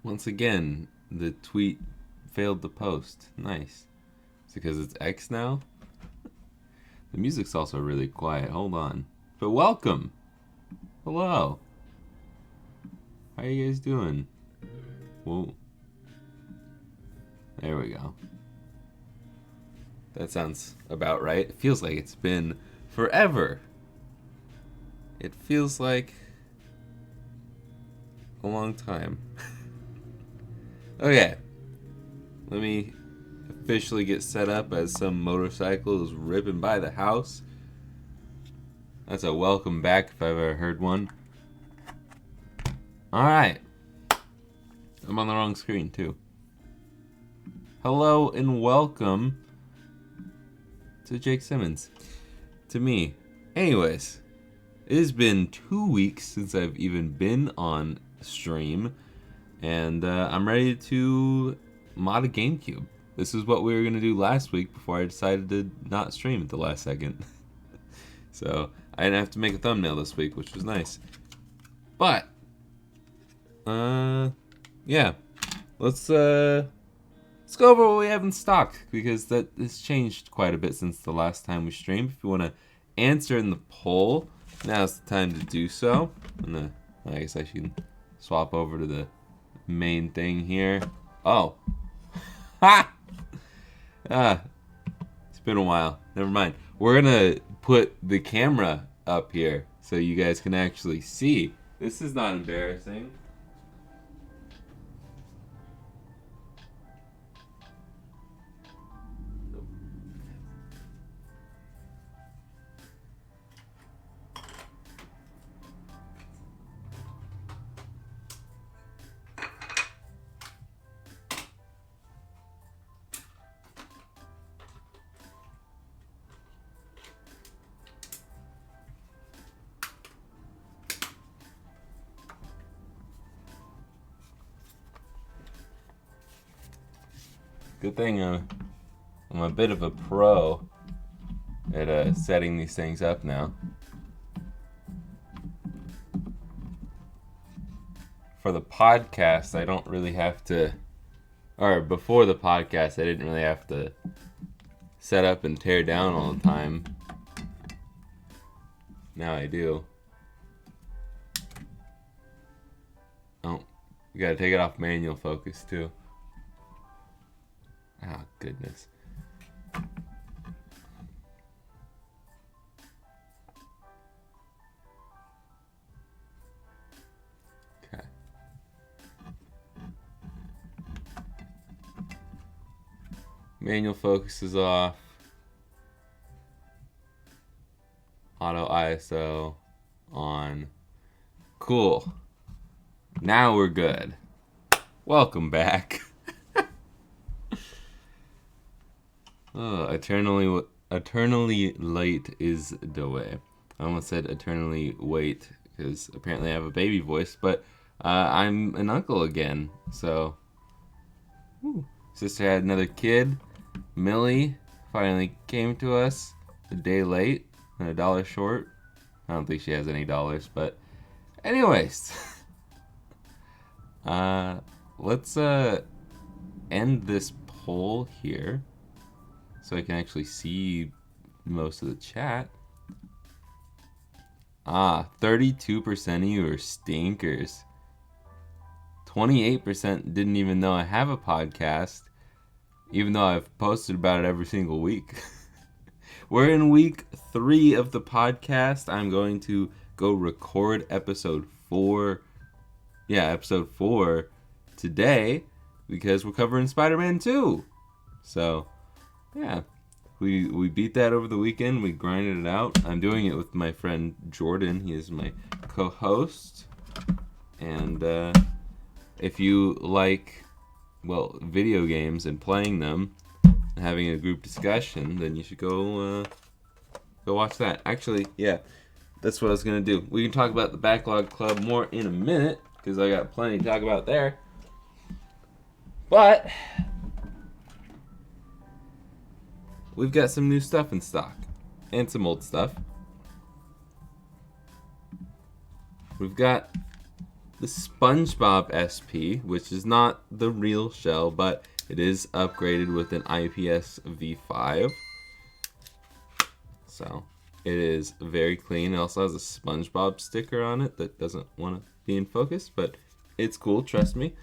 Once again, the tweet failed to post. Nice. Is it because it's X now? The music's also really quiet. Hold on. But welcome. Hello. How you guys doing? Whoa. There we go. That sounds about right. It feels like it's been forever. It feels like a long time. Okay. Let me officially get set up as some motorcycle is ripping by the house. That's a welcome back if I've ever heard one. Alright. I'm on the wrong screen too. Hello and welcome to Jake Simmons. To me. Anyways, it has been 2 weeks since I've even been on stream. And I'm ready to mod a GameCube. This is what we were going to do last week before I decided to not stream at the last second. So I didn't have to make a thumbnail this week, which was nice. But, yeah. Let's go over what we have in stock, because that has changed quite a bit since the last time we streamed. If you want to answer in the poll, now's the time to do so. I guess I should swap over to the main thing here. Oh. Ha! It's been a while. Never mind. We're gonna put the camera up here so you guys can actually see. This is not embarrassing. Good thing I'm a bit of a pro at setting these things up now. For the podcast, I don't really have to, or before the podcast, I didn't really have to set up and tear down all the time. Now I do. Oh, you gotta take it off manual focus too. Oh, goodness. Okay. Manual focus is off. Auto ISO on. Cool. Now we're good. Welcome back. Oh, eternally late is the way. I almost said eternally wait because apparently I have a baby voice, but I'm an uncle again. So, sister had another kid. Millie finally came to us a day late and $1 short. I don't think she has any dollars, but anyways, let's end this poll here. So I can actually see most of the chat. 32% of you are stinkers. 28% didn't even know I have a podcast, even though I've posted about it every single week. We're in week 3 of the podcast. I'm going to go record episode 4. Yeah, episode 4 today because we're covering Spider-Man 2. So, yeah, we beat that over the weekend. We grinded it out. I'm doing it with my friend Jordan. He is my co-host. And if you like, well, video games and playing them, and having a group discussion, then you should go watch that. Actually, yeah, that's what I was going to do. We can talk about the Backlog Club more in a minute, because I got plenty to talk about there. But we've got some new stuff in stock. And some old stuff. We've got the SpongeBob SP, which is not the real shell, but it is upgraded with an IPS V5. So it is very clean. It also has a SpongeBob sticker on it that doesn't want to be in focus, but it's cool, trust me.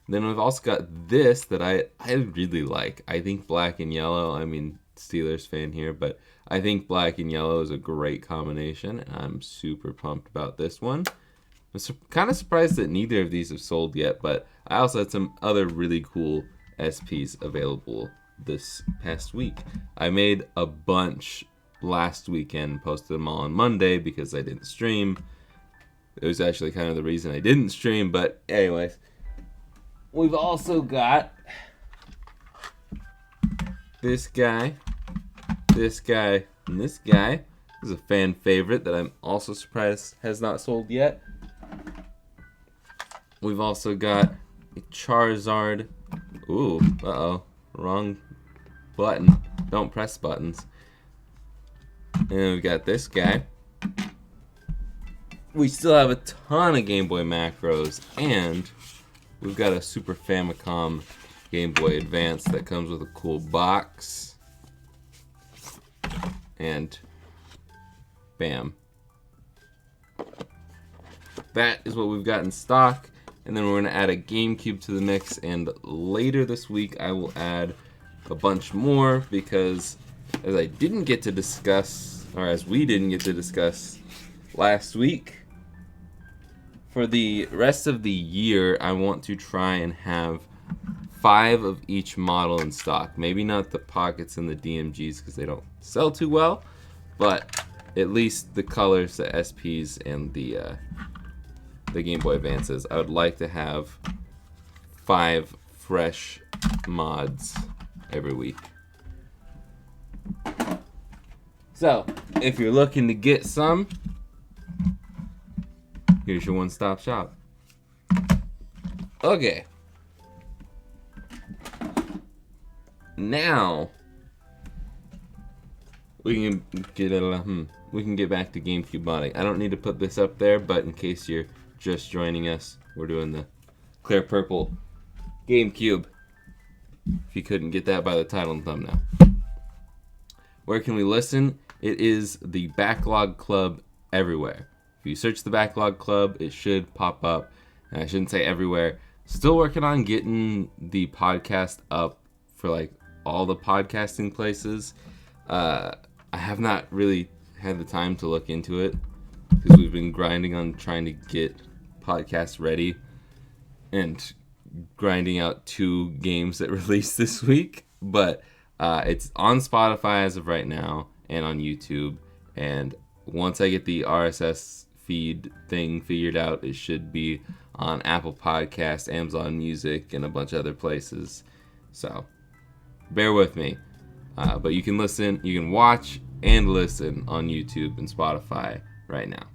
Then we've also got this that I really like. I think black and yellow, I mean, Steelers fan here, but I think black and yellow is a great combination, and I'm super pumped about this one. I'm kind of surprised that neither of these have sold yet, but I also had some other really cool SPs available this past week. I made a bunch last weekend, posted them all on Monday because I didn't stream. It was actually kind of the reason I didn't stream, but anyways. We've also got this guy, and this guy. This is a fan favorite that I'm also surprised has not sold yet. We've also got a Charizard. Ooh, uh-oh. Wrong button. Don't press buttons. And we've got this guy. We still have a ton of Game Boy macros, and we've got a Super Famicom Game Boy Advance that comes with a cool box. And bam. That is what we've got in stock. And then we're going to add a GameCube to the mix. And later this week, I will add a bunch more because as I didn't get to discuss, or as we didn't get to discuss last week, for the rest of the year, I want to try and have 5 of each model in stock. Maybe not the Pockets and the DMGs because they don't sell too well, but at least the colors, the SPs, and the Game Boy Advances. I would like to have 5 fresh mods every week. So, if you're looking to get some, here's your one-stop shop. Okay. Now we can get back to GameCube modding. I don't need to put this up there, but in case you're just joining us, we're doing the clear purple GameCube. If you couldn't get that by the title and thumbnail. Where can we listen? It is the Backlog Club everywhere. If you search the Backlog Club, it should pop up. And I shouldn't say everywhere. Still working on getting the podcast up for like all the podcasting places. I have not really had the time to look into it because we've been grinding on trying to get podcasts ready and grinding out 2 games that released this week. But it's on Spotify as of right now and on YouTube. And once I get the RSS feed thing figured out, it should be on Apple Podcasts, Amazon Music, and a bunch of other places. So bear with me. But you can listen, you can watch and listen on YouTube and Spotify right now.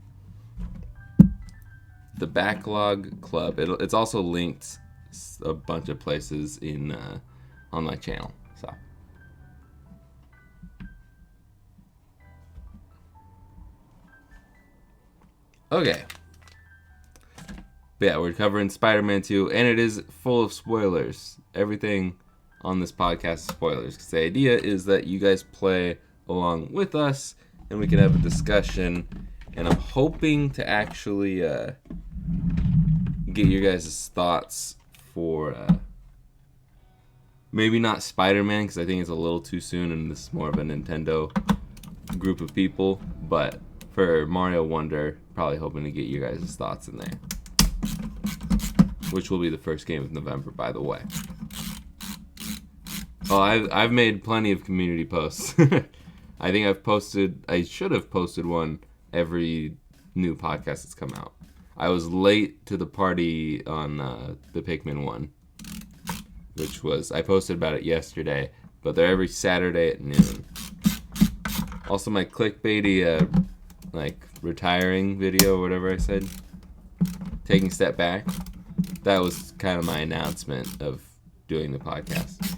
The Backlog Club. It's also linked a bunch of places on my channel. So. Okay. But yeah, we're covering Spider-Man 2, and it is full of spoilers. Everything on this podcast is spoilers, because the idea is that you guys play along with us, and we can have a discussion, and I'm hoping to actually get your guys' thoughts for maybe not Spider-Man, because I think it's a little too soon, and this is more of a Nintendo group of people, but for Mario Wonder, probably hoping to get you guys' thoughts in there. Which will be the first game of November, by the way. Oh, I've made plenty of community posts. I think I should have posted one every new podcast that's come out. I was late to the party on the Pikmin one, which was, I posted about it yesterday, but they're every Saturday at noon. Also, my clickbaity, like, retiring video, or whatever I said, taking a step back, that was kind of my announcement of doing the podcast.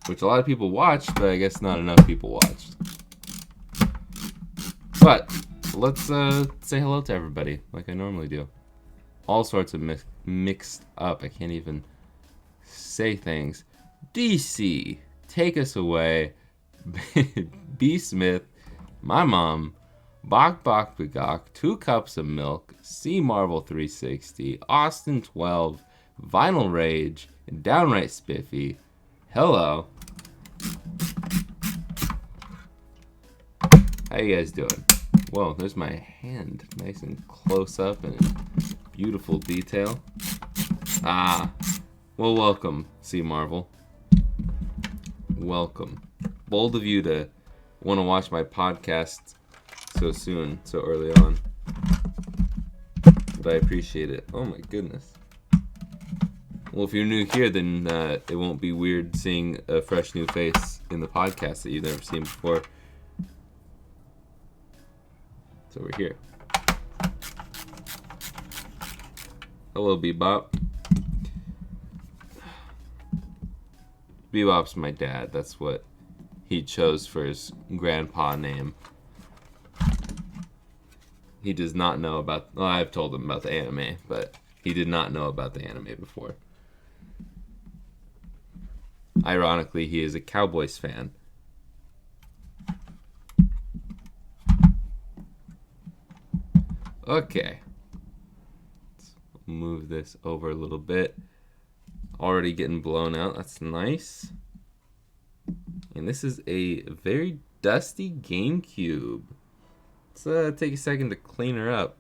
Which a lot of people watched, but I guess not enough people watched. But let's say hello to everybody like I normally do. All sorts of mixed up. I can't even say things. DC, take us away. B. Smith, my mom, Bok Bok Bagok, 2 Cups of Milk, C. Marvel 360, Austin 12, Vinyl Rage, and Downright Spiffy. Hello. How you guys doing? Whoa, there's my hand. Nice and close up and in beautiful detail. Well, welcome, C. Marvel. Welcome. Bold of you to want to watch my podcast so soon, so early on. But I appreciate it. Oh my goodness. Well, if you're new here, then it won't be weird seeing a fresh new face in the podcast that you've never seen before. So we're here. Hello, Bebop. Bebop's my dad. That's what he chose for his grandpa name. He does not know about... Well, I've told him about the anime, but he did not know about the anime before. Ironically, he is a Cowboys fan. Okay. Let's move this over a little bit. Already getting blown out. That's nice. And this is a very dusty GameCube. Let's take a second to clean her up.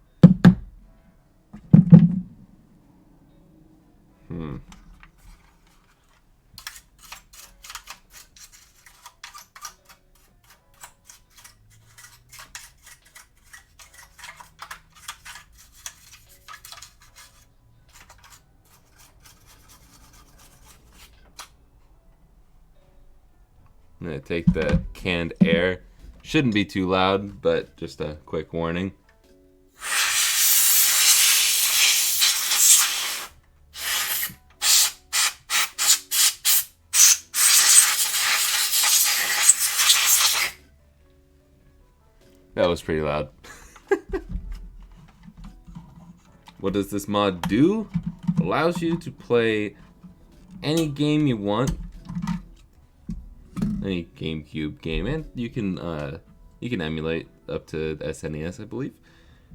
I'm going to take the canned air. Shouldn't be too loud, but just a quick warning. That was pretty loud. What does this mod do? Allows you to play any game you want. Any GameCube game, and you can emulate up to the SNES, I believe.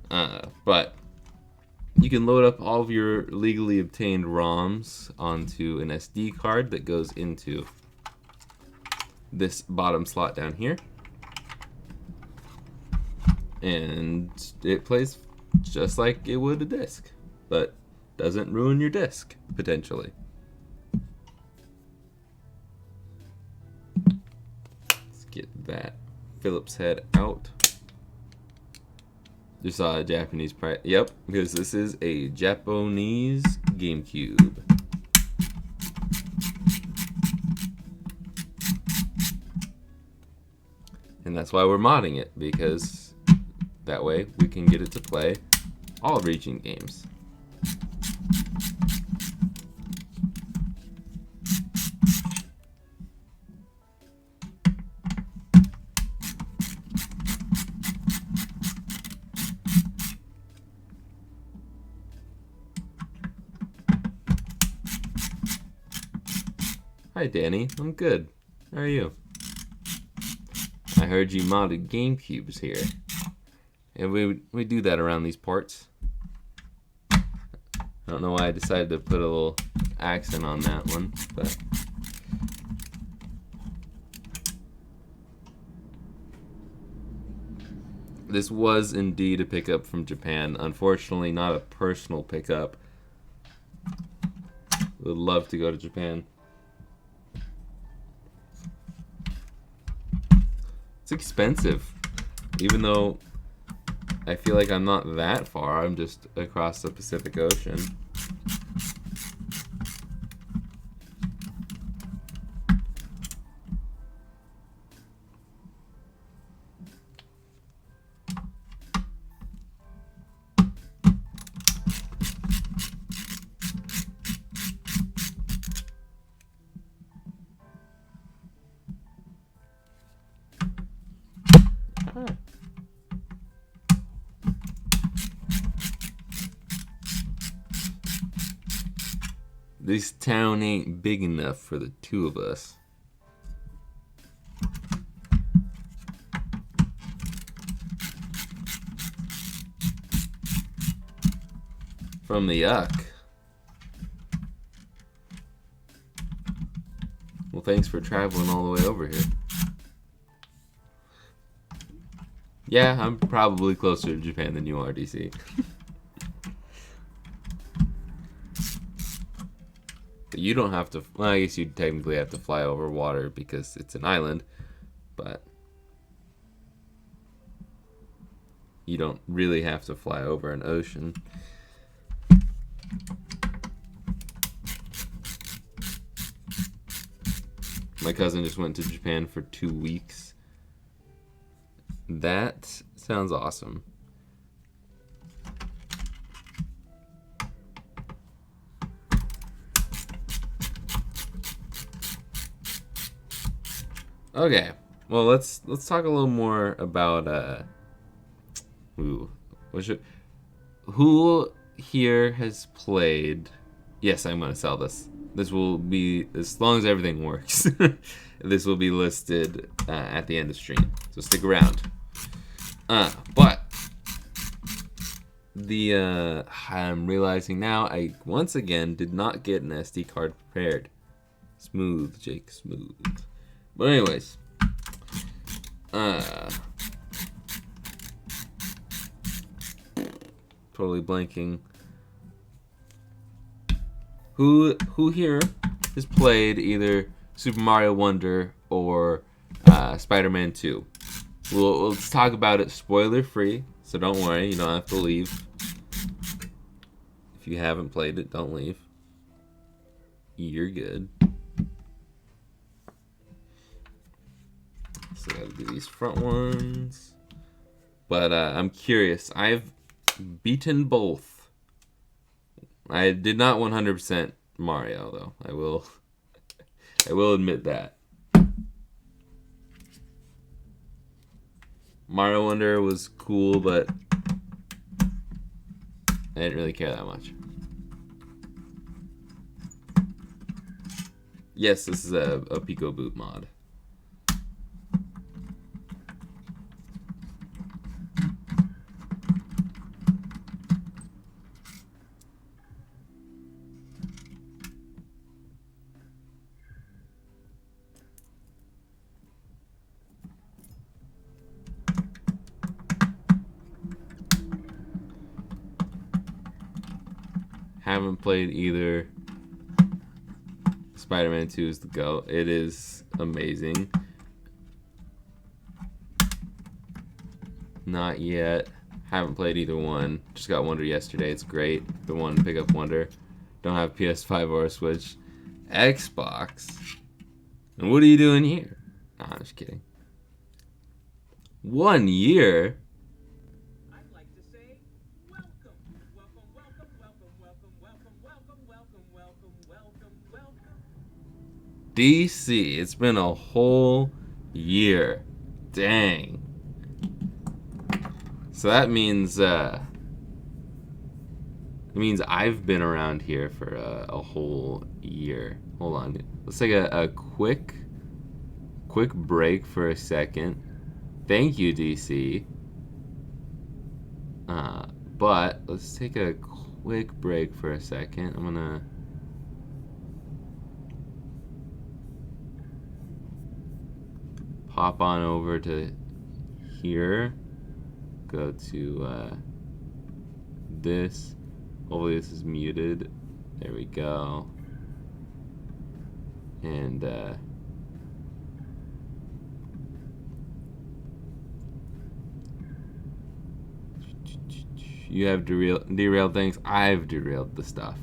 But you can load up all of your legally obtained ROMs onto an SD card that goes into this bottom slot down here, and it plays just like it would a disc, but doesn't ruin your disc potentially. Get that Phillips head out. Just saw a Japanese price. Yep, because this is a Japanese GameCube. And that's why we're modding it, because that way we can get it to play all region games. Hi Danny, I'm good. How are you? I heard you modded GameCubes here. Yeah, we do that around these parts. I don't know why I decided to put a little accent on that one, but this was indeed a pickup from Japan. Unfortunately, not a personal pickup. Would love to go to Japan. It's expensive, even though I feel like I'm not that far. I'm just across the Pacific Ocean. This town ain't big enough for the two of us. From the yuck. Well, thanks for traveling all the way over here. Yeah, I'm probably closer to Japan than you are, DC. You don't have to... Well, I guess you technically have to fly over water because it's an island, but you don't really have to fly over an ocean. My cousin just went to Japan for 2 weeks. That sounds awesome. Okay, well let's talk a little more about who here has played. Yes, I'm gonna sell this. This will be, as long as everything works. This will be listed at the end of stream, so stick around. But the I'm realizing now I once again did not get an SD card prepared. Smooth, Jake, smooth. But anyways, totally blanking. Who here has played either Super Mario Wonder or Spider-Man 2? Let's talk about it spoiler free, so don't worry, you don't have to leave. If you haven't played it, don't leave. You're good. So I gotta do these front ones. But I'm curious. I've beaten both. I did not 100% Mario though. I will admit that. Mario Wonder was cool, but I didn't really care that much. Yes, this is a Pico Boot mod. Haven't played either. Spider-Man 2 is the go. It is amazing. Not yet. Haven't played either one. Just got Wonder yesterday. It's great. The one to pick up Wonder. Don't have PS5 or a Switch. Xbox. And what are you doing here? Nah, I'm just kidding. 1 year? DC, it's been a whole year. Dang. So that means I've been around here for a whole year. Hold on. Let's take a quick break for a second. Thank you, DC. But let's take a quick break for a second. I'm gonna pop on over to here. Go to this. Hopefully this is muted. There we go. And you have derailed things. I've derailed the stuff.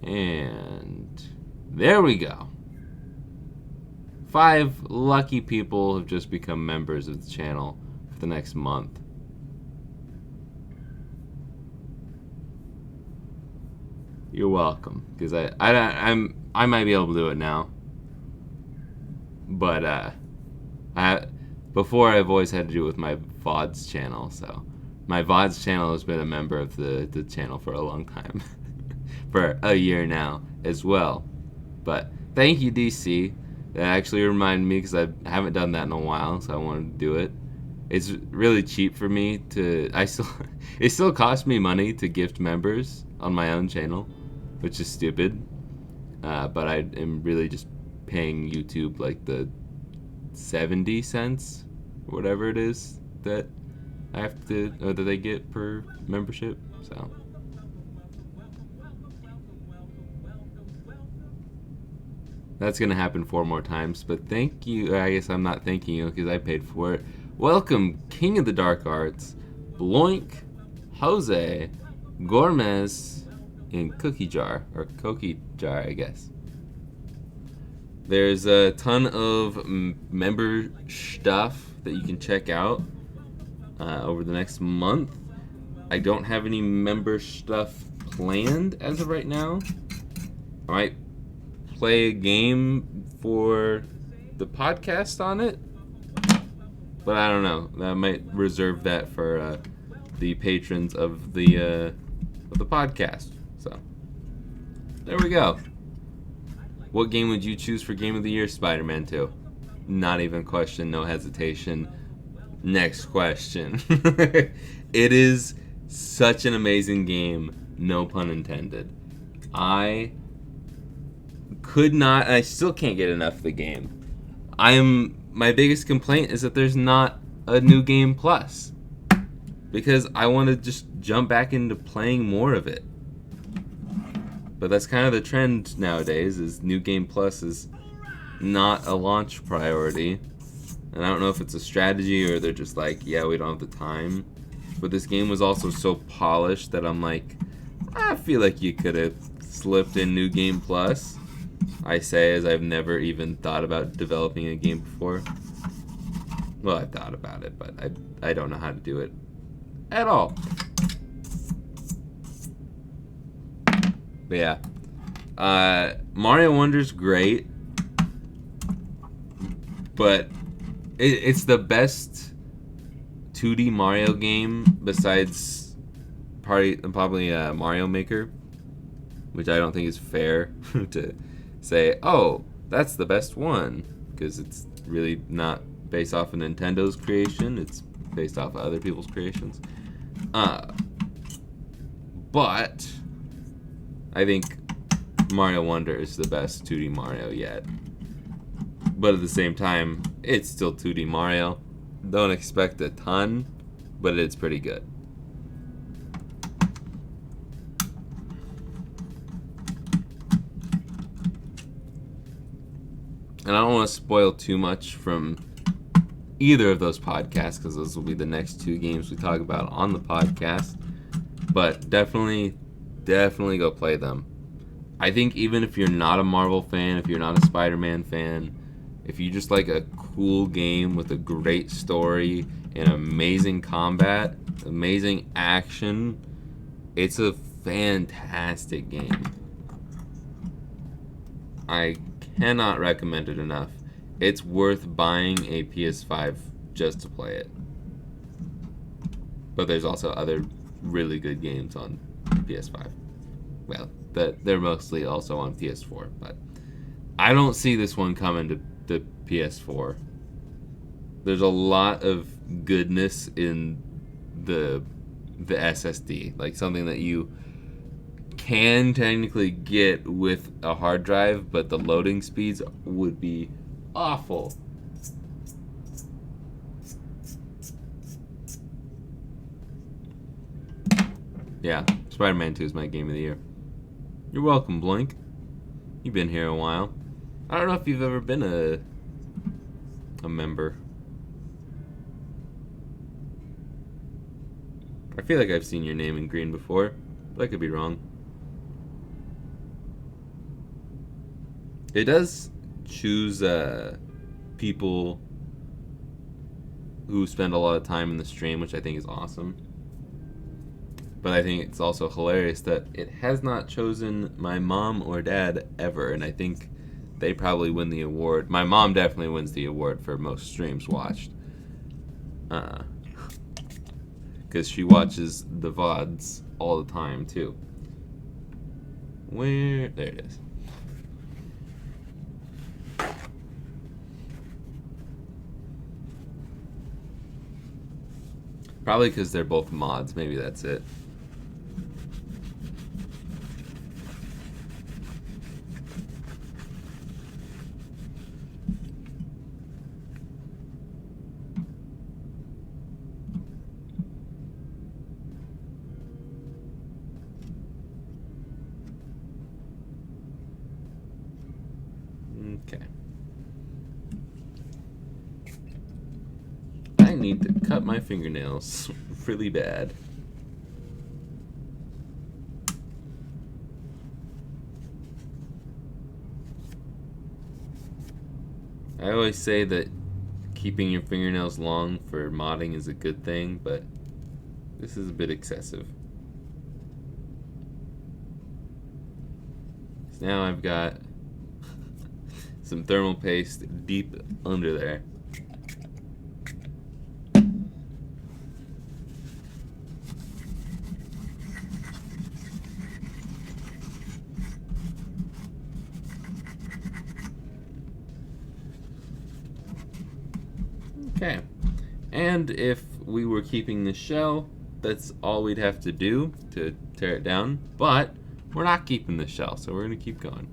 And there we go. 5 lucky people have just become members of the channel for the next month. You're welcome, because I might be able to do it now, but before I've always had to do it with my VODs channel. So my VODs channel has been a member of the channel for a long time. For a year now as well. But thank you, DC. That actually reminded me because I haven't done that in a while, so I wanted to do it. It's really cheap for me to. It still costs me money to gift members on my own channel, which is stupid. But I am really just paying YouTube like the 70 cents, or whatever it is that I have to, or that they get per membership. So. That's going to happen 4 more times, but thank you. I guess I'm not thanking you because I paid for it. Welcome, King of the Dark Arts, Bloink, Jose, Gormez, and Cookie Jar, or Cookie Jar, I guess. There's a ton of member stuff that you can check out over the next month. I don't have any member stuff planned as of right now. I might play a game for the podcast on it, but I don't know. I might reserve that for the patrons of the podcast. So there we go. What game would you choose for Game of the Year? Spider-Man 2. Not even a question, no hesitation. Next question. It is such an amazing game, no pun intended. I could not, and I still can't get enough of the game. My biggest complaint is that there's not a new game plus, because I want to just jump back into playing more of it. But that's kind of the trend nowadays, is new game plus is not a launch priority. And I don't know if it's a strategy or they're just like, yeah, we don't have the time. But this game was also so polished that I'm like, I feel like you could have slipped in new game plus. I say as I've never even thought about developing a game before. Well, I've thought about it, but I don't know how to do it at all. But yeah, Mario Wonder's great, but it's the best 2D Mario game besides probably Mario Maker, which I don't think is fair to say, oh, that's the best one, because it's really not based off of Nintendo's creation. It's based off of other people's creations. But I think Mario Wonder is the best 2D Mario yet. But at the same time, it's still 2D Mario. Don't expect a ton, but it's pretty good. And I don't want to spoil too much from either of those podcasts, because those will be the next 2 games we talk about on the podcast. But definitely go play them. I think even if you're not a Marvel fan, if you're not a Spider-Man fan, if you just like a cool game with a great story and amazing combat, amazing action, it's a fantastic game. I cannot recommend it enough. It's worth buying a PS5 just to play it. But there's also other really good games on PS5. Well, they're mostly also on PS4, but I don't see this one coming to the PS4. There's a lot of goodness in the SSD, like something that you can technically get with a hard drive, but the loading speeds would be awful. Yeah, Spider-Man 2 is my game of the year. You're welcome, Blink. You've been here a while. I don't know if you've ever been a member. I feel like I've seen your name in green before, but I could be wrong. It does choose people who spend a lot of time in the stream, which I think is awesome. But I think it's also hilarious that it has not chosen my mom or dad ever, and I think they probably win the award. My mom definitely wins the award for most streams watched. Because she watches the VODs all the time, too. Where? There it is. Probably because they're both mods. Maybe that's it. Okay. I need to cut my fingernails really bad. I always say that keeping your fingernails long for modding is a good thing, but this is a bit excessive. So now I've got some thermal paste deep under there. Okay, and if we were keeping the shell, that's all we'd have to do to tear it down, but we're not keeping the shell, so we're gonna keep going.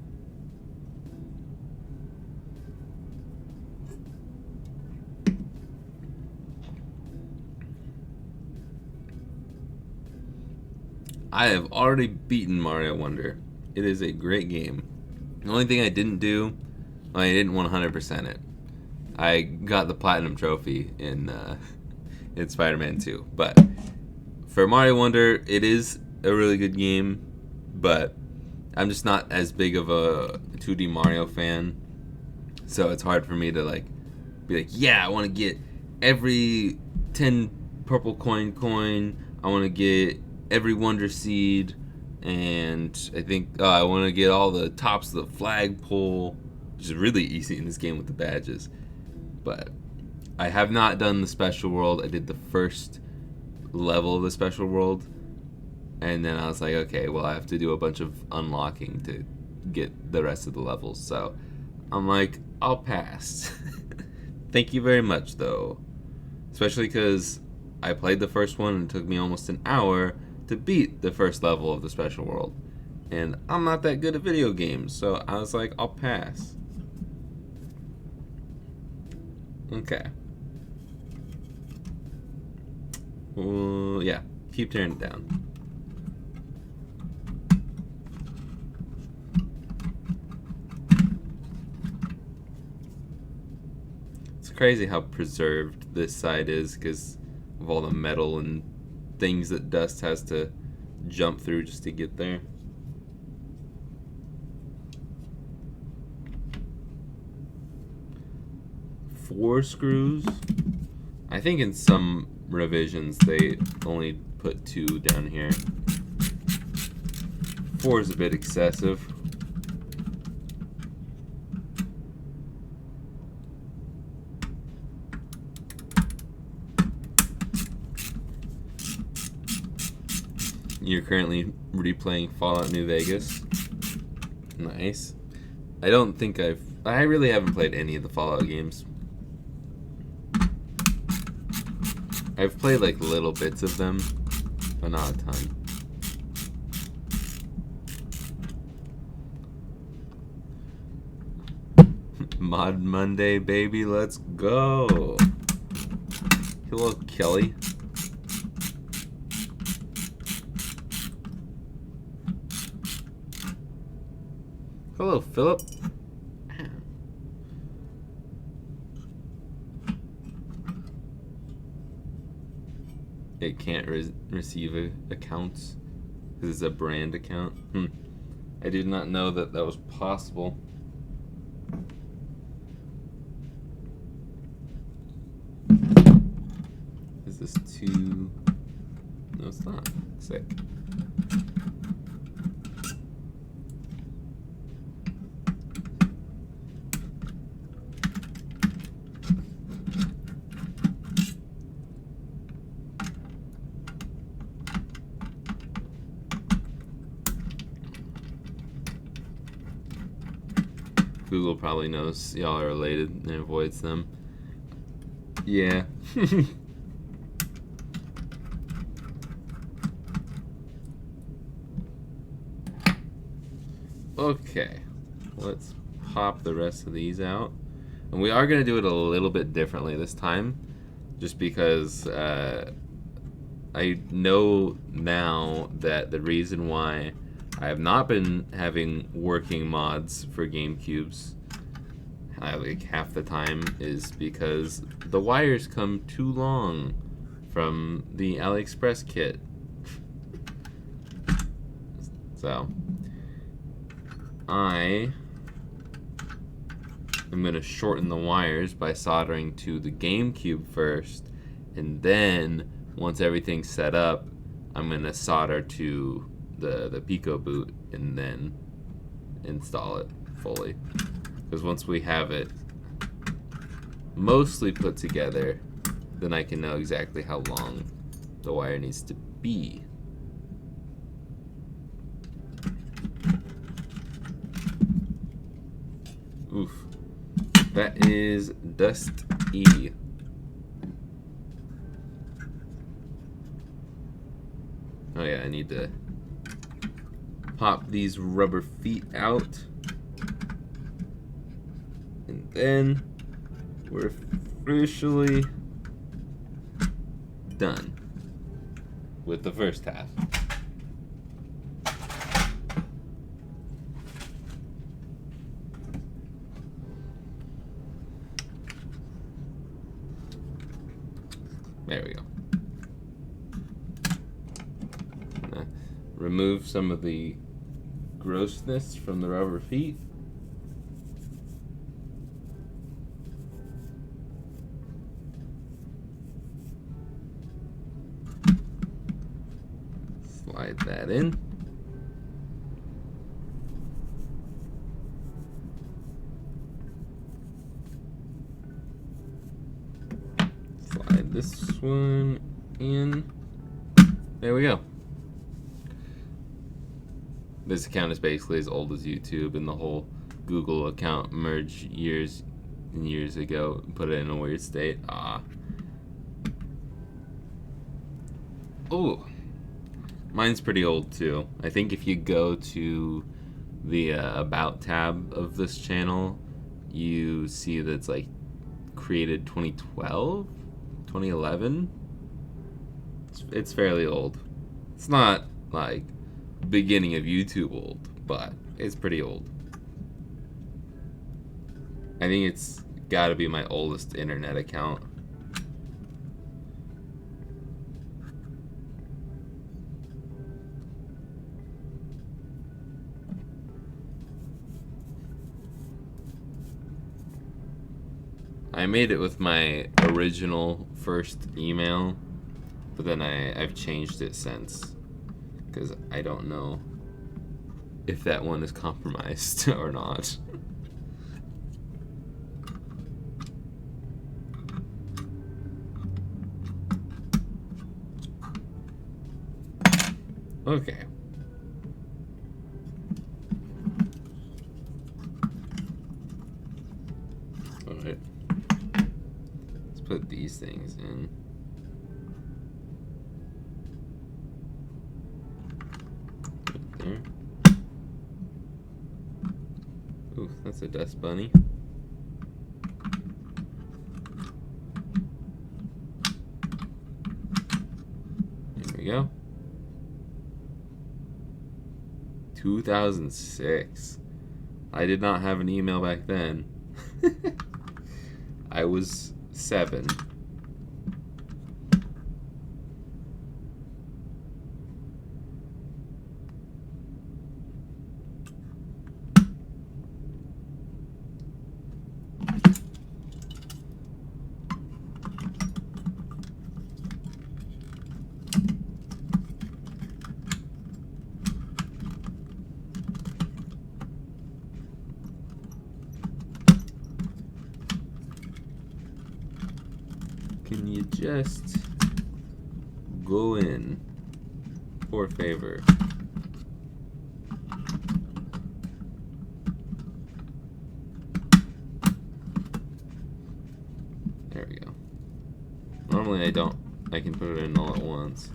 I have already beaten Mario Wonder. It is a great game. The only thing I didn't do, I didn't 100% it. I got the Platinum Trophy in Spider-Man 2. But for Mario Wonder, it is a really good game, but I'm just not as big of a 2D Mario fan. So it's hard for me to be like, yeah, I want to get every 10 purple coin. I want to get every Wonder Seed, and I think I want to get all the tops of the flagpole, which is really easy in this game with the badges. But I have not done the special world. I did the first level of the special world, and then I was like, okay, well, I have to do a bunch of unlocking to get the rest of the levels. So I'm like, I'll pass. Thank you very much, though. Especially because I played the first one and it took me almost an hour to beat the first level of the special world. And I'm not that good at video games, so I was like, I'll pass. Okay. Yeah, keep tearing it down. It's crazy how preserved this side is because of all the metal and things that Dust has to jump through just to get there. Four screws. I think in some revisions they only put 2 down here. 4 is a bit excessive. You're currently replaying Fallout New Vegas. Nice. I really haven't played any of the Fallout games. I've played little bits of them, but not a ton. Mod Monday, baby, let's go. Hello, Kelly. Hello, Philip. It can't receive accounts because it's a brand account. I did not know that was possible. Is this too? No, it's not. Sick. Google probably knows y'all are related and avoids them. Yeah. Okay, let's pop the rest of these out. And we are going to do it a little bit differently this time, just because I know now that the reason why I have not been having working mods for GameCubes like half the time is because the wires come too long from the AliExpress kit. So I am going to shorten the wires by soldering to the GameCube first, and then once everything's set up, I'm going to solder to the Pico boot and then install it fully. Because once we have it mostly put together, then I can know exactly how long the wire needs to be. Oof. That is Dust E. Oh yeah, I need to pop these rubber feet out. And then we're officially done with the first half. There we go. Remove some of the grossness from the rubber feet. Slide that in. Slide this one in. There we go. This account is basically as old as YouTube, and the whole Google account merged years and years ago and put it in a weird state. Oh, mine's pretty old too. I think if you go to the About tab of this channel, you see that it's like created 2012, 2011. It's fairly old. It's not like beginning of YouTube old, but it's pretty old. I think it's got to be my oldest internet account. I made it with my original first email, but then I've changed it since, because I don't know if that one is compromised or not. Okay. Alright. Let's put these things in. There. Ooh, that's a dust bunny. There we go. 2006. I did not have an email back then. I was 7. Can you just go in, for favor? There we go. Normally I don't. I can put it in all at once.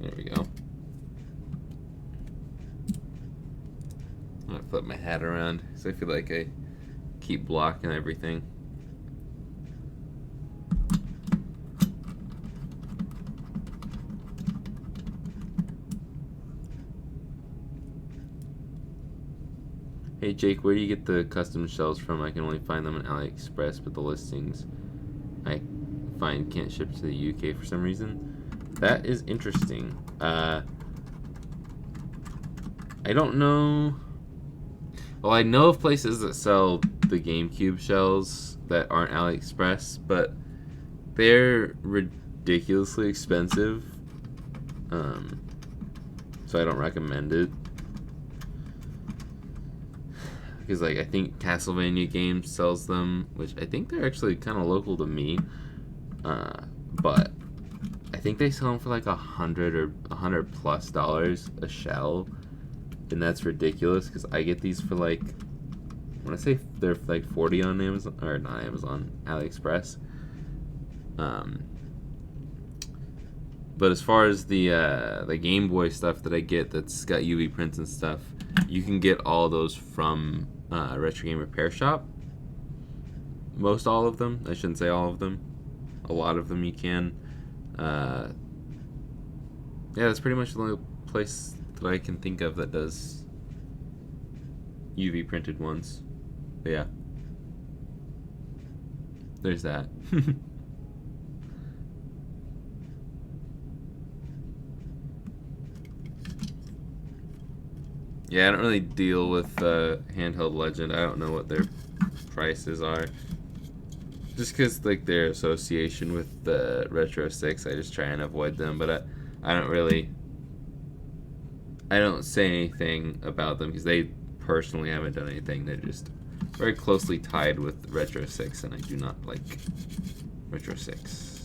There we go. I'm gonna flip my hat around because I feel like I keep blocking everything. Hey Jake, where do you get the custom shells from? I can only find them on AliExpress, but the listings I find can't ship to the UK for some reason. That is interesting. I don't know. Well, I know of places that sell the GameCube shells that aren't AliExpress, but they're ridiculously expensive. So I don't recommend it. Because like I think Castlevania Games sells them, which I think they're actually kind of local to me, but I think they sell them for like $100 or $100+ a shell, and that's ridiculous because I get these for like, I want to say they're like 40 on Amazon, or not Amazon, AliExpress. But as far as the Game Boy stuff that I get that's got UV prints and stuff, you can get all those from Retro Game Repair Shop. Most all of them. I shouldn't say all of them. A lot of them you can. Yeah, that's pretty much the only place that I can think of that does UV printed ones. But yeah. There's that. Yeah, I don't really deal with Handheld Legend. I don't know what their prices are. Just because, like, their association with the Retro 6, I just try and avoid them. But I don't really... I don't say anything about them because they personally haven't done anything. They're just very closely tied with Retro 6, and I do not like Retro 6.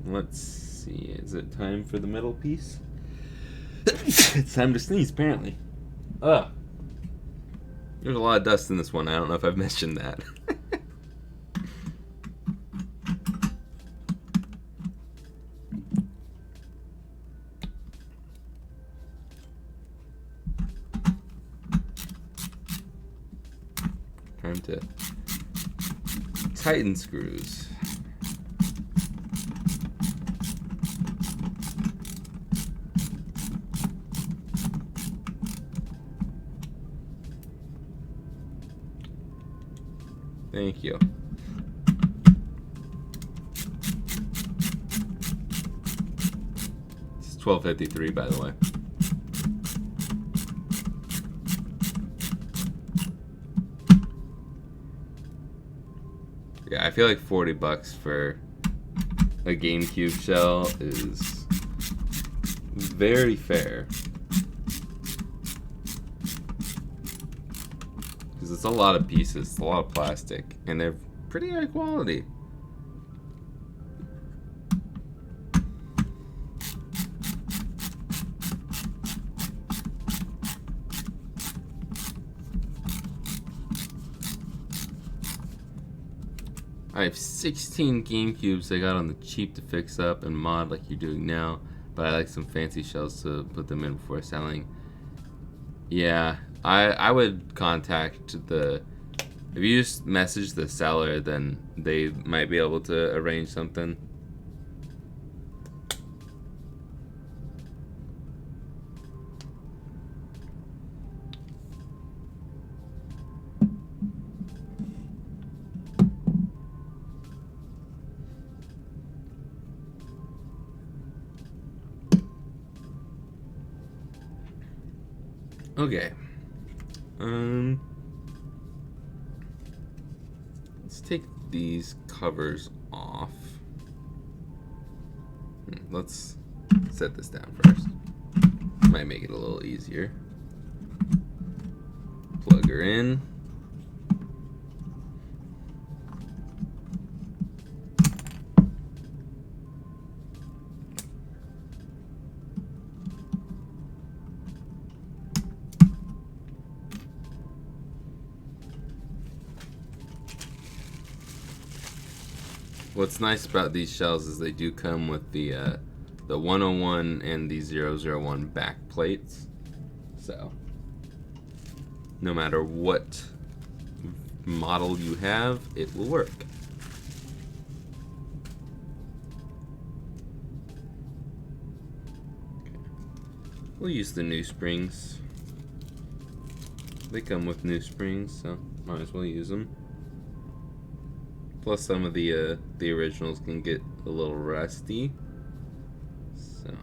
Let's see, is it time for the middle piece? It's time to sneeze, apparently. Ugh. There's a lot of dust in this one. I don't know if I've mentioned that. Time to tighten screws. Thank you. It's 12:53, by the way. Yeah, I feel like $40 for a GameCube shell is very fair. It's a lot of pieces, it's a lot of plastic, and they're pretty high quality. I have 16 GameCubes I got on the cheap to fix up and mod like you're doing now, but I like some fancy shells to put them in before selling. Yeah, I would contact the... If you just message the seller, then they might be able to arrange something. Okay. Let's take these covers off. Let's set this down first. Might make it a little easier. We're in. What's nice about these shells is they do come with the 101 and the 001 back plates. So no matter what model you have, it will work. Okay. We'll use the new springs. They come with new springs, so might as well use them. Plus, some of the originals can get a little rusty. So.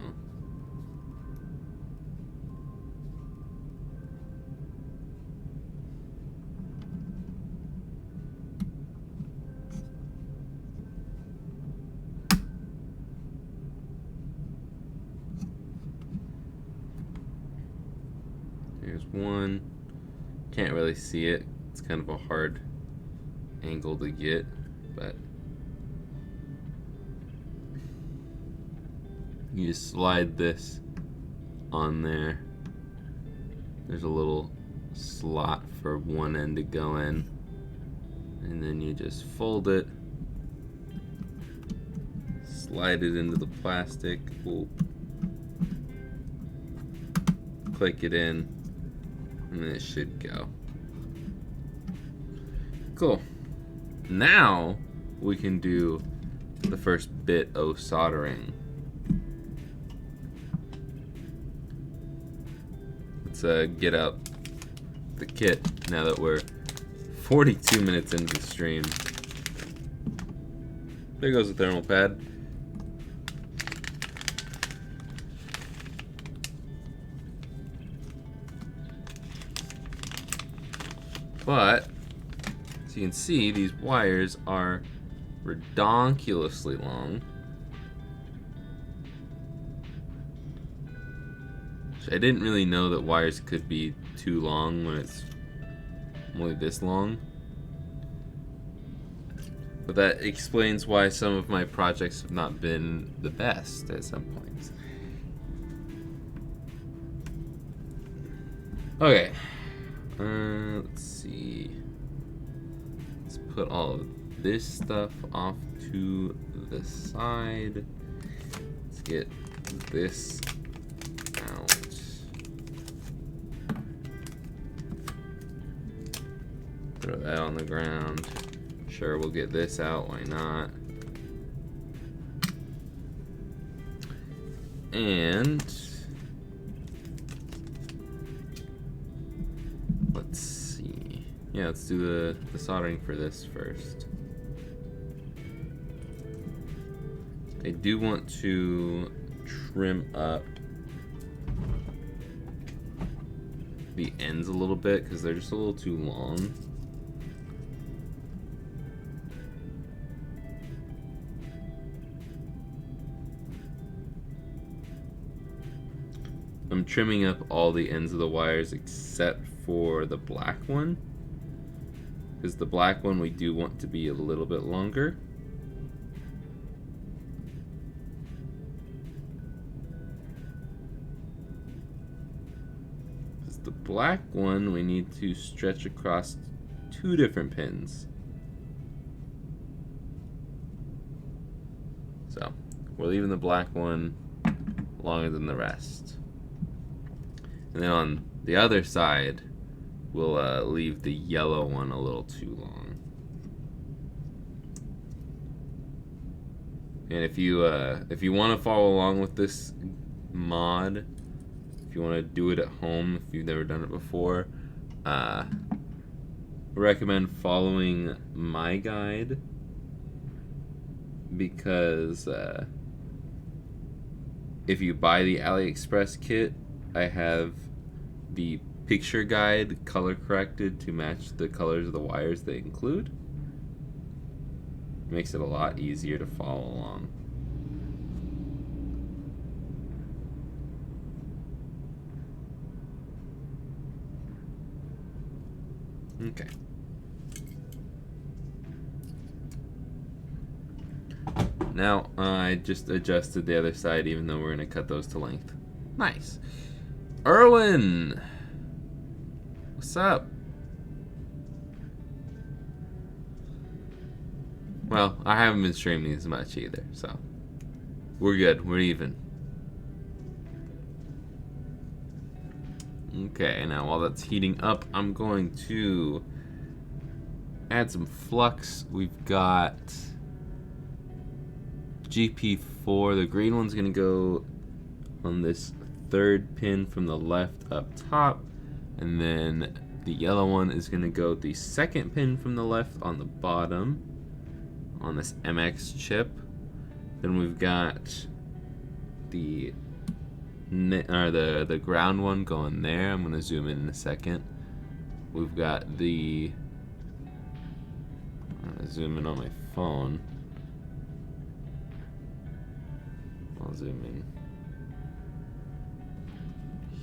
There's one. Can't really see it. It's kind of a hard angle to get, but you just slide this on there. There's a little slot for one end to go in, and then you just fold it, slide it into the plastic. Ooh. Click it in, and then it should go. Cool. Now we can do the first bit of soldering. Let's get out the kit now that we're 42 minutes into the stream. There goes the thermal pad. But as you can see, these wires are redonkulously long. I didn't really know that wires could be too long when it's only this long. But that explains why some of my projects have not been the best at some points. Okay. Let's see. Let's put all of this stuff off to the side. Let's get this out. Throw that on the ground. Sure, we'll get this out, why not? And let's see. Yeah, let's do the soldering for this first. I do want to trim up the ends a little bit because they're just a little too long. I'm trimming up all the ends of the wires except for the black one, because the black one we do want to be a little bit longer. Because the black one we need to stretch across 2 different pins. So we're leaving the black one longer than the rest. And then on the other side, we'll leave the yellow one a little too long. And if you want to follow along with this mod, if you want to do it at home, if you've never done it before, I recommend following my guide, because if you buy the AliExpress kit, I have the picture guide color corrected to match the colors of the wires they include. It makes it a lot easier to follow along. Okay. Now, I just adjusted the other side, even though we're going to cut those to length. Nice. Erwin! What's up? Well, I haven't been streaming as much either, so we're good. We're even. Okay, now while that's heating up, I'm going to add some flux. We've got GP4. The green one's going to go on this third pin from the left up top, and then the yellow one is going to go the second pin from the left on the bottom on this MX chip. Then we've got the ground one going there. I'm going to zoom in a second. We've got the, I'm going to zoom in on my phone. I'll zoom in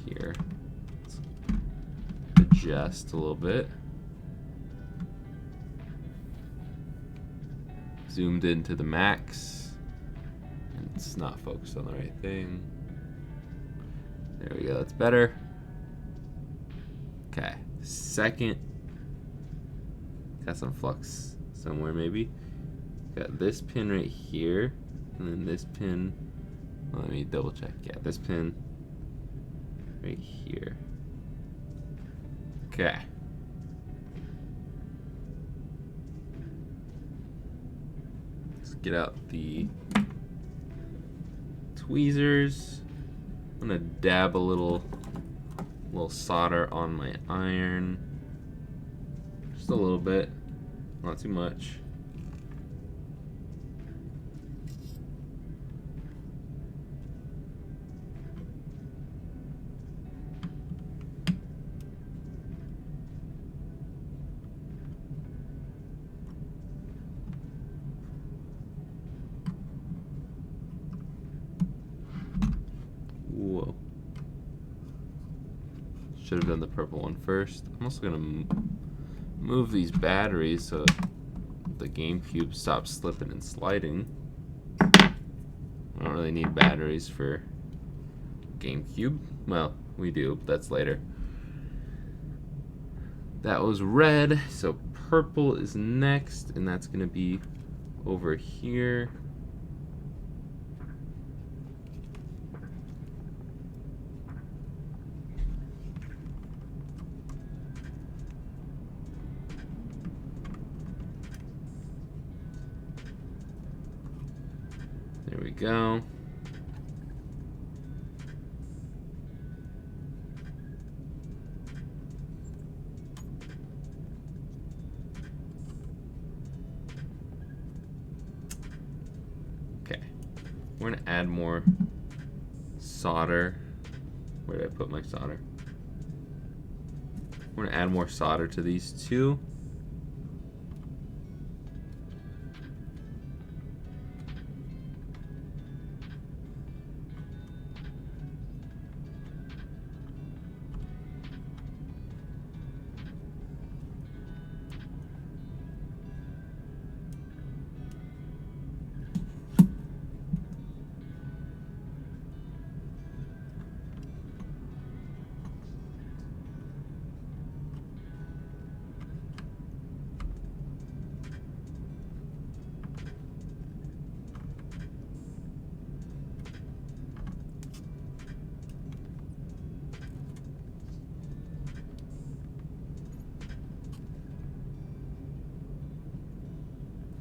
here. Let's adjust a little bit. Zoomed into the max. And it's not focused on the right thing. There we go, that's better. Okay, second. Got some flux somewhere maybe. Got this pin right here. And then this pin. Well, let me double check. Yeah, this pin right here. Okay. Let's get out the tweezers. I'm gonna dab a little solder on my iron. Just a little bit, not too much. Whoa. Should have done the purple one first. I'm also going to move these batteries so the GameCube stops slipping and sliding. I don't really need batteries for GameCube. Well, we do, but that's later. That was red, so purple is next, and that's going to be over here. There we go. Okay. We're going to add more solder. Where did I put my solder? We're going to add more solder to these two.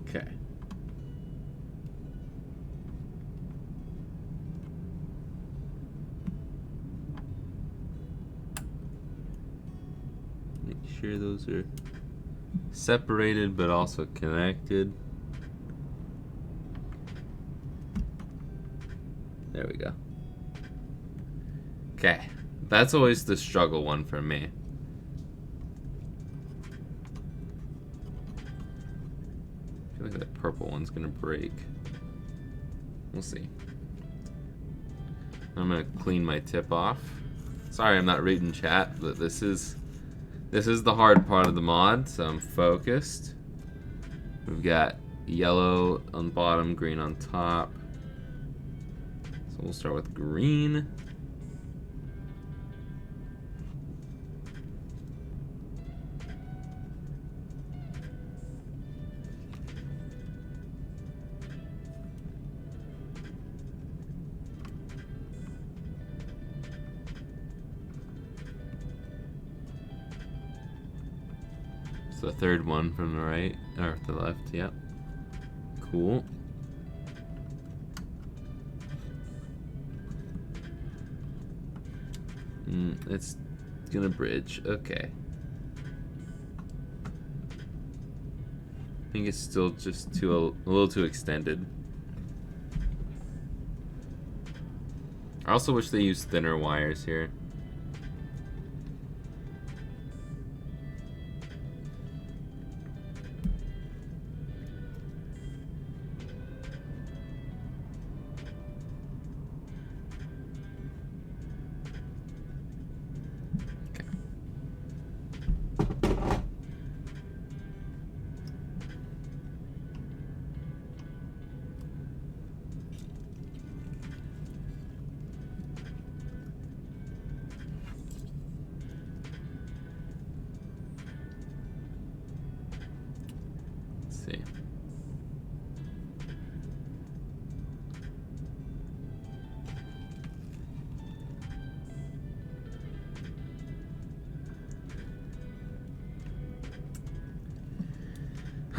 Okay. Make sure those are separated but also connected. There we go. Okay. That's always the struggle one for me. I feel like that purple one's gonna break. We'll see. I'm gonna clean my tip off. Sorry I'm not reading chat, but this is This is the hard part of the mod, so I'm focused. We've got yellow on bottom, green on top. So we'll start with green. It's the third one from the right, or the left, yep. Cool. It's gonna bridge, okay. I think it's still just a little too extended. I also wish they used thinner wires here. See.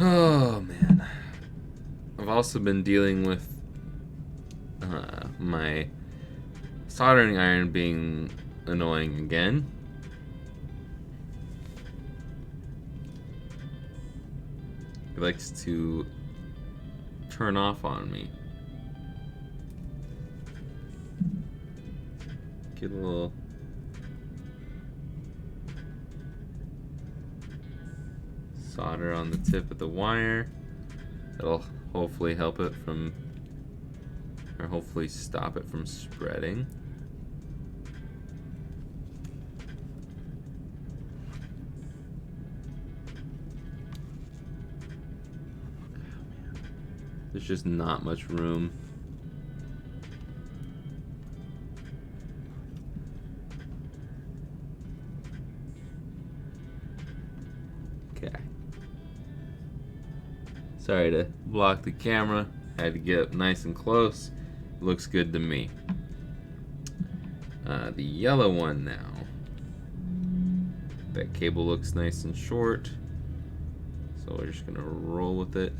Oh man. I've also been dealing with my soldering iron being annoying again. It likes to turn off on me. Get a little solder on the tip of the wire. It'll hopefully help it from, or hopefully stop it from spreading. There's just not much room. Okay. Sorry to block the camera. Had to get up nice and close. Looks good to me. The yellow one now. That cable looks nice and short. So we're just gonna roll with it.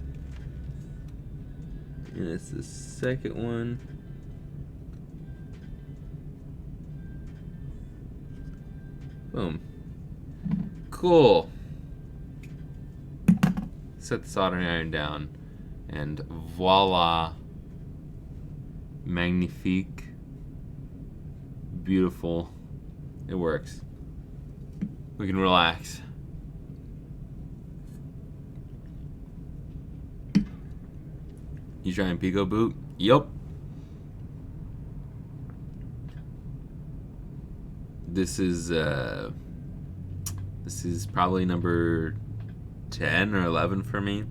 And it's the second one. Boom. Cool. Set the soldering iron down, and voila. Magnifique. Beautiful. It works. We can relax. You trying Pico boot? Yup. This is probably number 10 or 11 for me.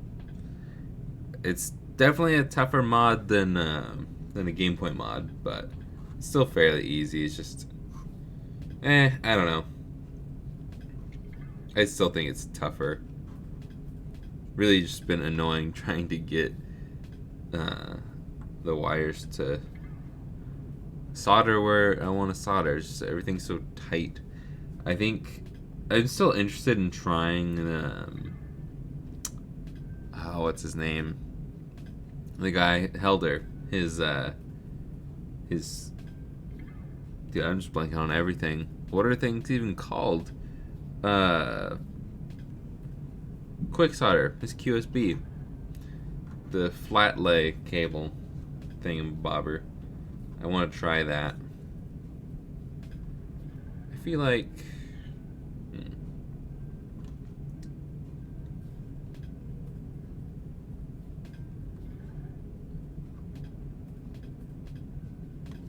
It's definitely a tougher mod than a game point mod, but it's still fairly easy. It's just, I don't know. I still think it's tougher. Really just been annoying trying to get the wires to solder where I want to solder. It's just everything's so tight. I think I'm still interested in trying what's his name? The guy Helder. His dude, I'm just blanking on everything. What are things even called? Quick solder. His QSB. The flat lay cable thingamabobber. I want to try that. I feel like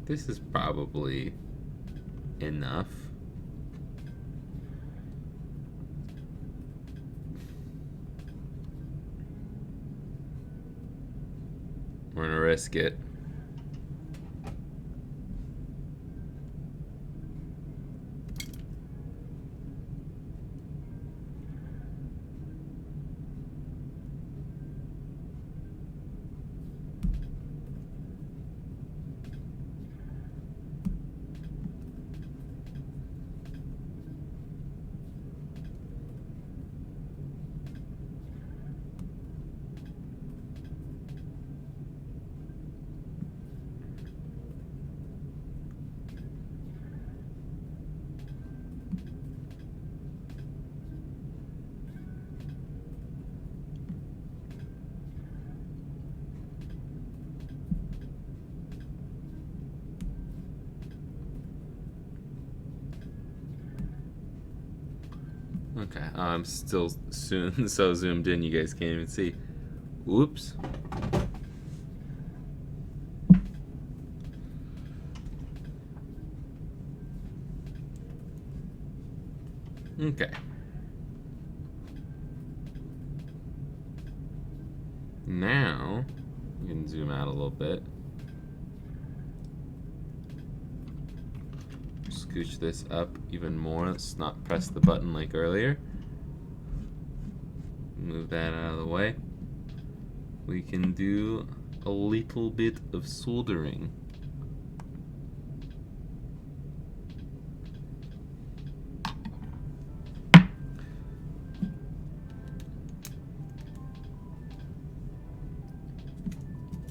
this is probably enough. We're gonna risk it. Okay, I'm still so zoomed in you guys can't even see. Oops. Okay. Now, you can zoom out a little bit. Scooch this up even more. Let's not press the button like earlier. Move that out of the way. We can do a little bit of soldering.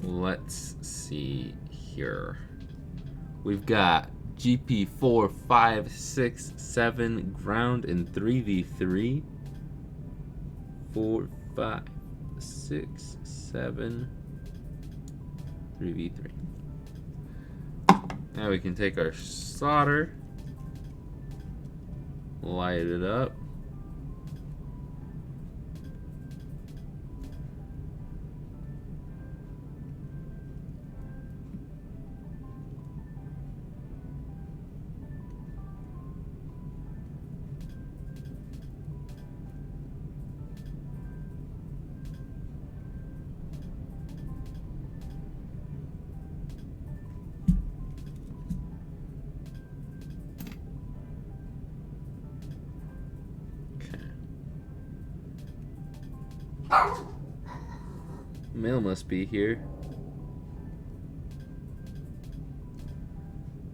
Let's see here. We've got GP 4, 5, 6, 7, ground, and 3v3. 4, 5, 6, 7, 3v3. Now we can take our solder, light it up. Mail must be here.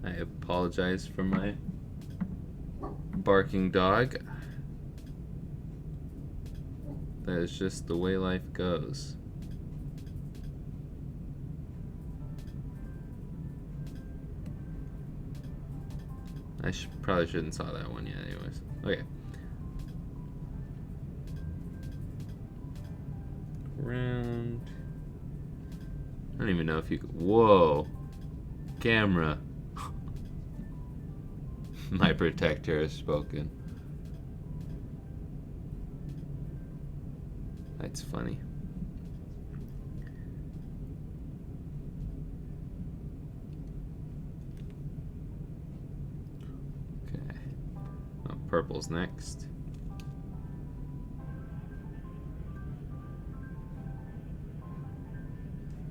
I apologize for my barking dog. That is just the way life goes. I probably shouldn't saw that one yet anyways. Okay. Round. I don't even know if you could. Whoa. Camera. My protector has spoken. That's funny. Okay. Oh, purple's next.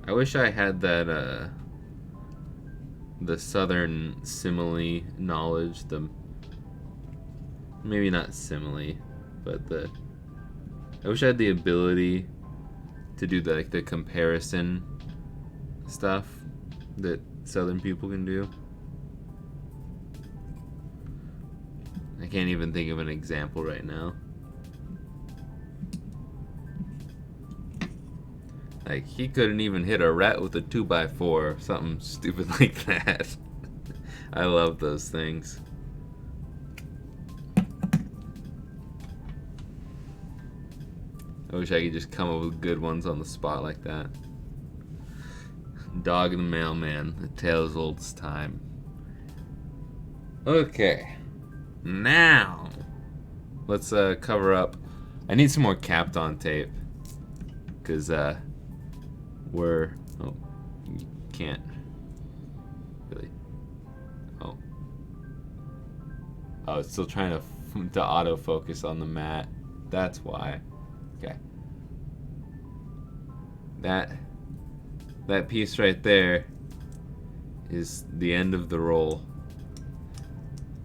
I wish I had that, the southern simile knowledge, maybe not simile, but I wish I had the ability to do the comparison stuff that southern people can do. I can't even think of an example right now. Like, he couldn't even hit a rat with a 2x4 or something stupid like that. I love those things. I wish I could just come up with good ones on the spot like that. Dog and the mailman, the tale as old as time. Okay. Now, let's cover up. I need some more capped on tape. Because, oh, you can't really. Oh, it's still trying to autofocus on the mat. That's why. Okay. That That piece right there is the end of the roll.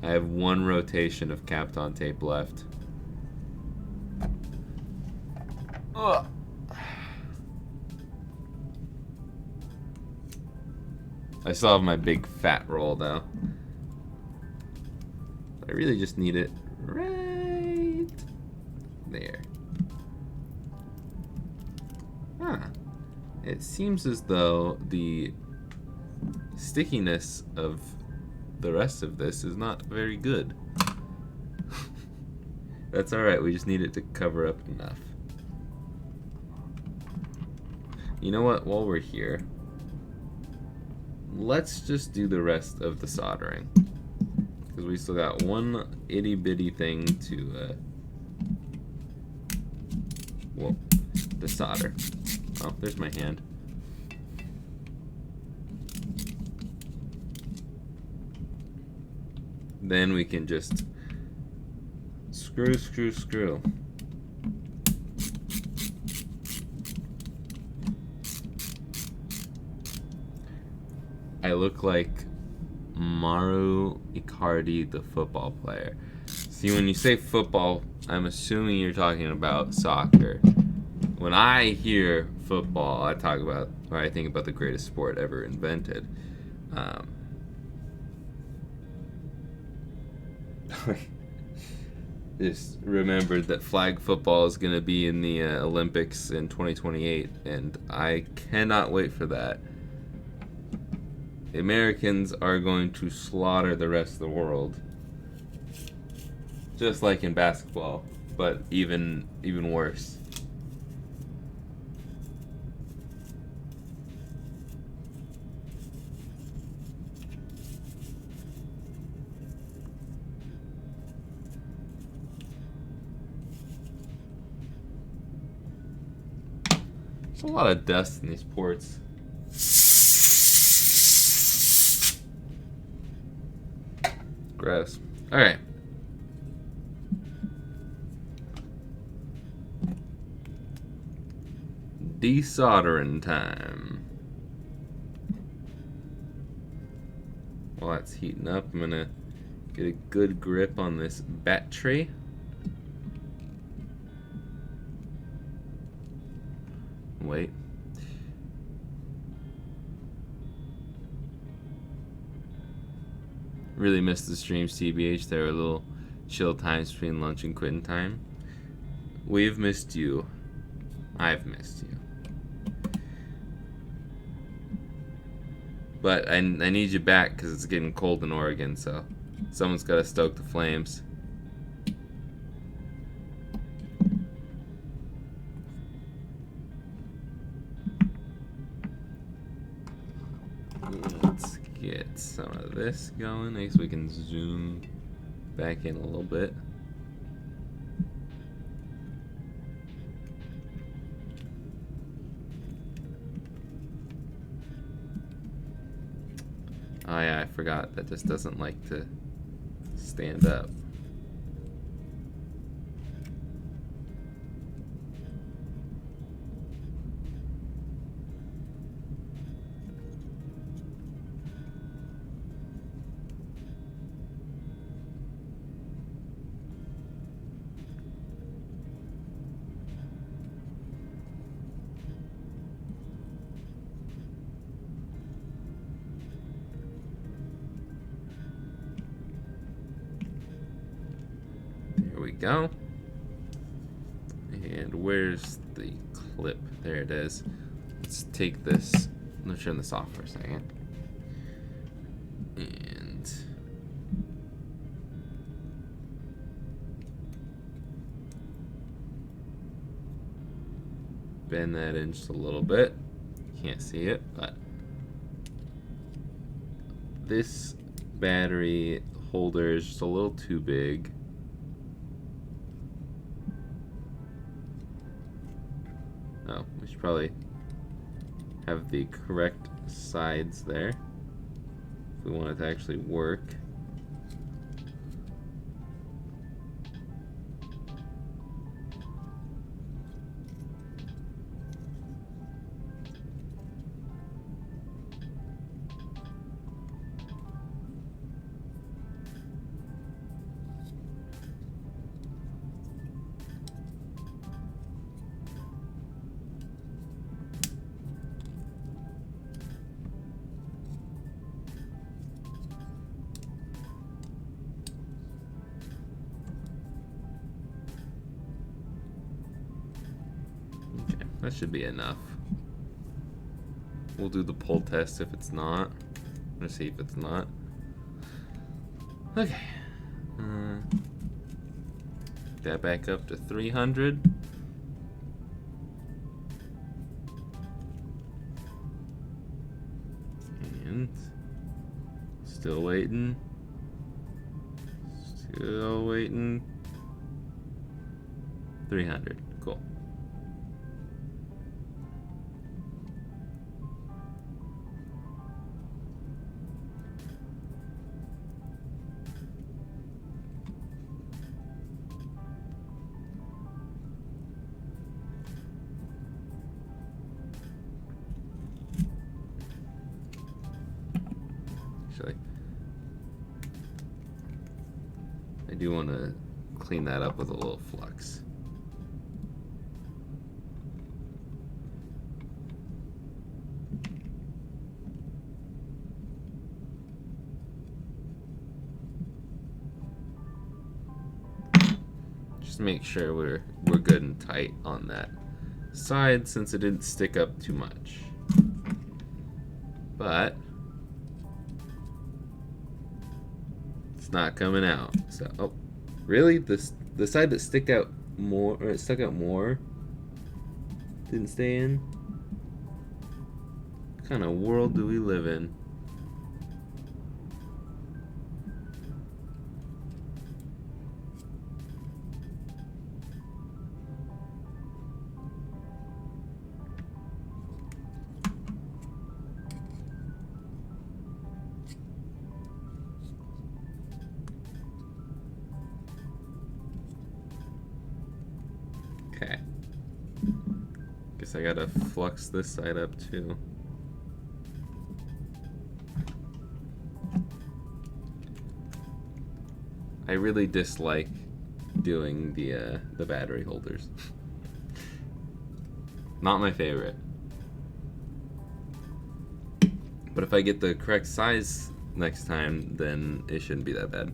I have one rotation of Kapton tape left. Ugh. I still have my big fat roll though. I really just need it right there. Huh. It seems as though the stickiness of the rest of this is not very good. That's alright, we just need it to cover up enough. You know what, while we're here, let's just do the rest of the soldering. Because we still got one itty bitty thing to, well, to solder. Oh, there's my hand. Then we can just screw, screw, screw. I look like Mauro Icardi, the football player. See, when you say football, I'm assuming you're talking about soccer. When I hear football, I think about the greatest sport ever invented. Just remembered that flag football is going to be in the Olympics in 2028, and I cannot wait for that. The Americans are going to slaughter the rest of the world, just like in basketball, but even worse. There's a lot of dust in these ports. Gross. Alright. Desoldering time. While that's heating up, I'm gonna get a good grip on this battery. Wait. Really missed the streams, TBH. There were a little chill times between lunch and quitting time. We've missed you. I've missed you. But I need you back because it's getting cold in Oregon, so someone's got to stoke the flames. Let's get some of this going. I guess we can zoom back in a little bit. Oh yeah, I forgot that this doesn't like to stand up. There we go. And where's the clip? There it is. Let's take this. Let's turn this off for a second. And bend that in just a little bit. Can't see it, but this battery holder is just a little too big. Oh, we should probably have the correct sides there if we want it to actually work. That should be enough. We'll do the pull test if it's not. Let's see if it's not. Okay. That back up to 300. And still waiting. Still waiting. 300. Cool. Actually, I do want to clean that up with a little flux. Just make sure we're good and tight on that side since it didn't stick up too much. But it's not coming out. So, oh, really? The side that stuck out more didn't stay in? What kind of world do we live in? Okay. Guess I gotta flux this side up too. I really dislike doing the battery holders. Not my favorite. But if I get the correct size next time, then it shouldn't be that bad.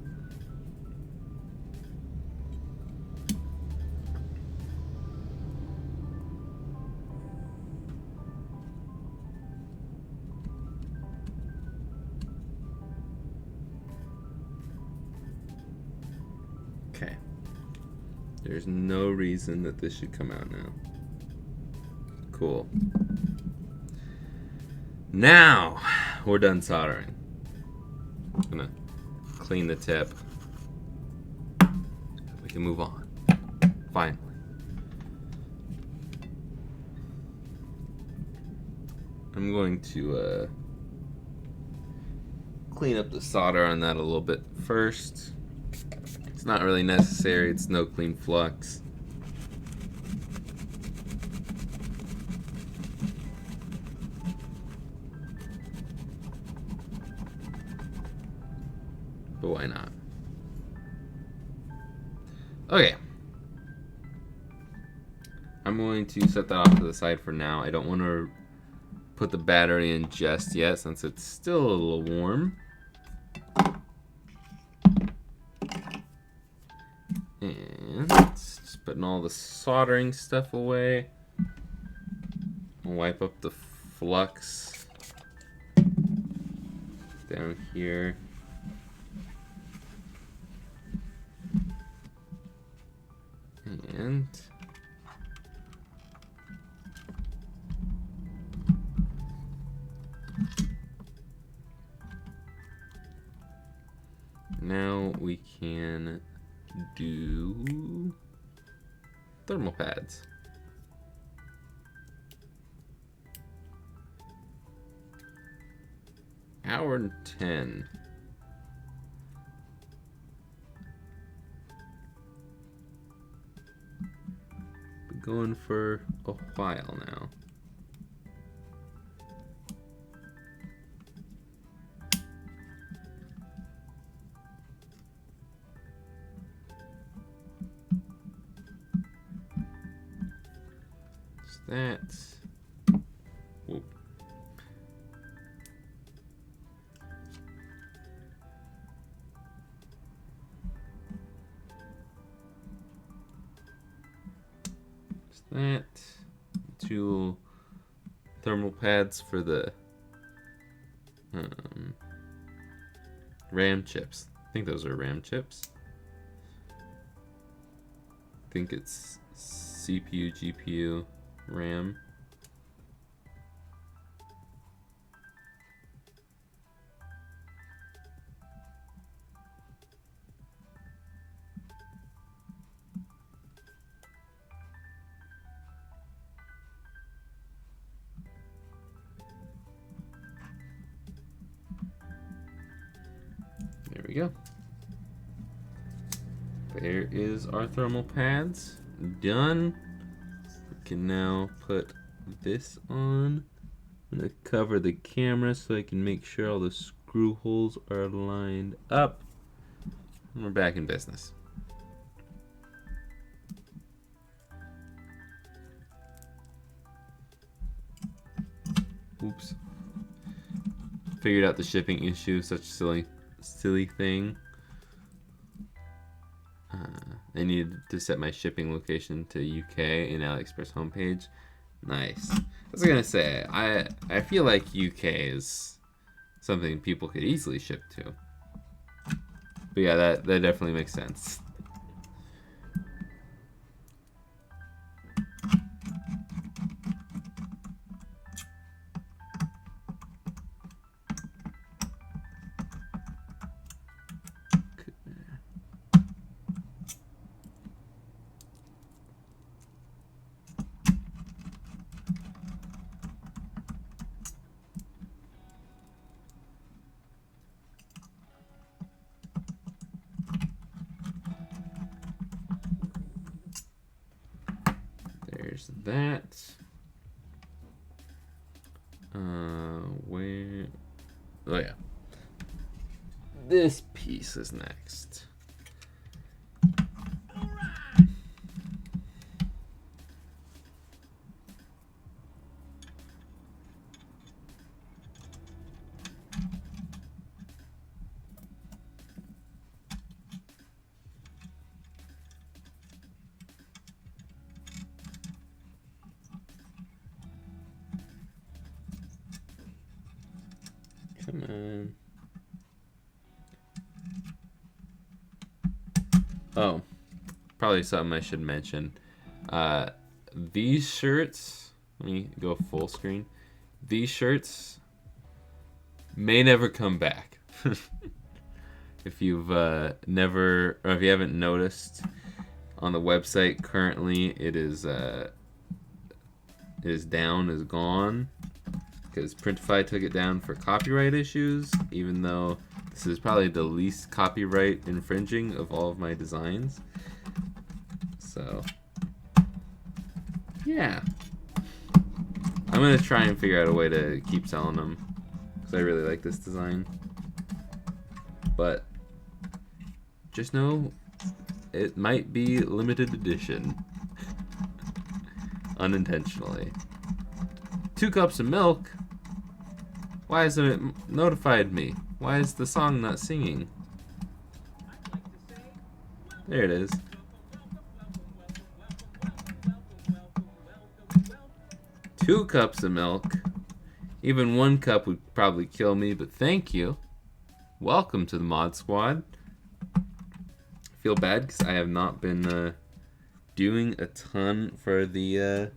Okay. There's no reason that this should come out now. Cool. Now we're done soldering. I'm gonna clean the tip. We can move on. Finally. I'm going to clean up the solder on that a little bit first. It's not really necessary. It's no clean flux. But why not? Okay. I'm going to set that off to the side for now. I don't want to put the battery in just yet since it's still a little warm. And just putting all the soldering stuff away. I'll wipe up the flux down here. And now we can do thermal pads. Hour and 10. Been going for a while now. That. Whoop. Just that. 2 thermal pads for the RAM chips. I think those are RAM chips. I think it's CPU, GPU, RAM. There we go. There is our thermal pads. Done. We can now put this on. I'm going to cover the camera so I can make sure all the screw holes are lined up. And we're back in business. Oops. Figured out the shipping issue. Such a silly thing. I needed to set my shipping location to UK in AliExpress homepage. Nice. I was gonna say, I feel like UK is something people could easily ship to. But yeah, that definitely makes sense. There's that. Where? Oh yeah. This piece is next. Come on. Oh, probably something I should mention. These shirts, let me go full screen. These shirts may never come back. If you've never, or if you haven't noticed, on the website currently it is down, is gone. Because Printify took it down for copyright issues, even though this is probably the least copyright infringing of all of my designs. So, yeah. I'm going to try and figure out a way to keep selling them, because I really like this design. But, just know, it might be limited edition. Unintentionally. 2 cups of milk? Why hasn't it notified me? Why is the song not singing? There it is. 2 cups of milk. Even 1 cup would probably kill me, but thank you. Welcome to the Mod Squad. I feel bad because I have not been doing a ton for the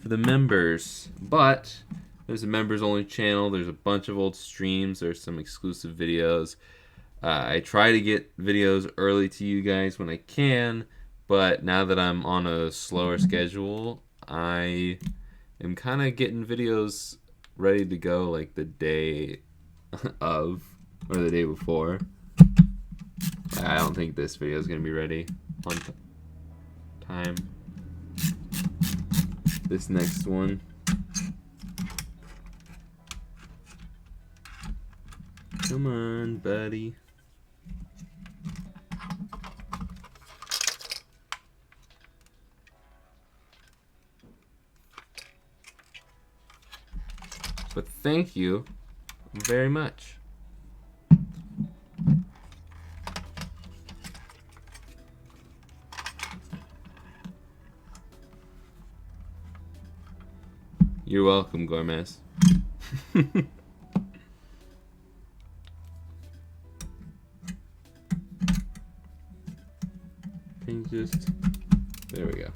members, but there's a members only channel. There's a bunch of old streams. There's some exclusive videos. I try to get videos early to you guys when I can, but now that I'm on a slower schedule, I am kind of getting videos ready to go like the day of, or the day before. I don't think this video is going to be ready on time. This next one. Come on, buddy. But thank you very much. You're welcome, Gormez. Can you just... There we go.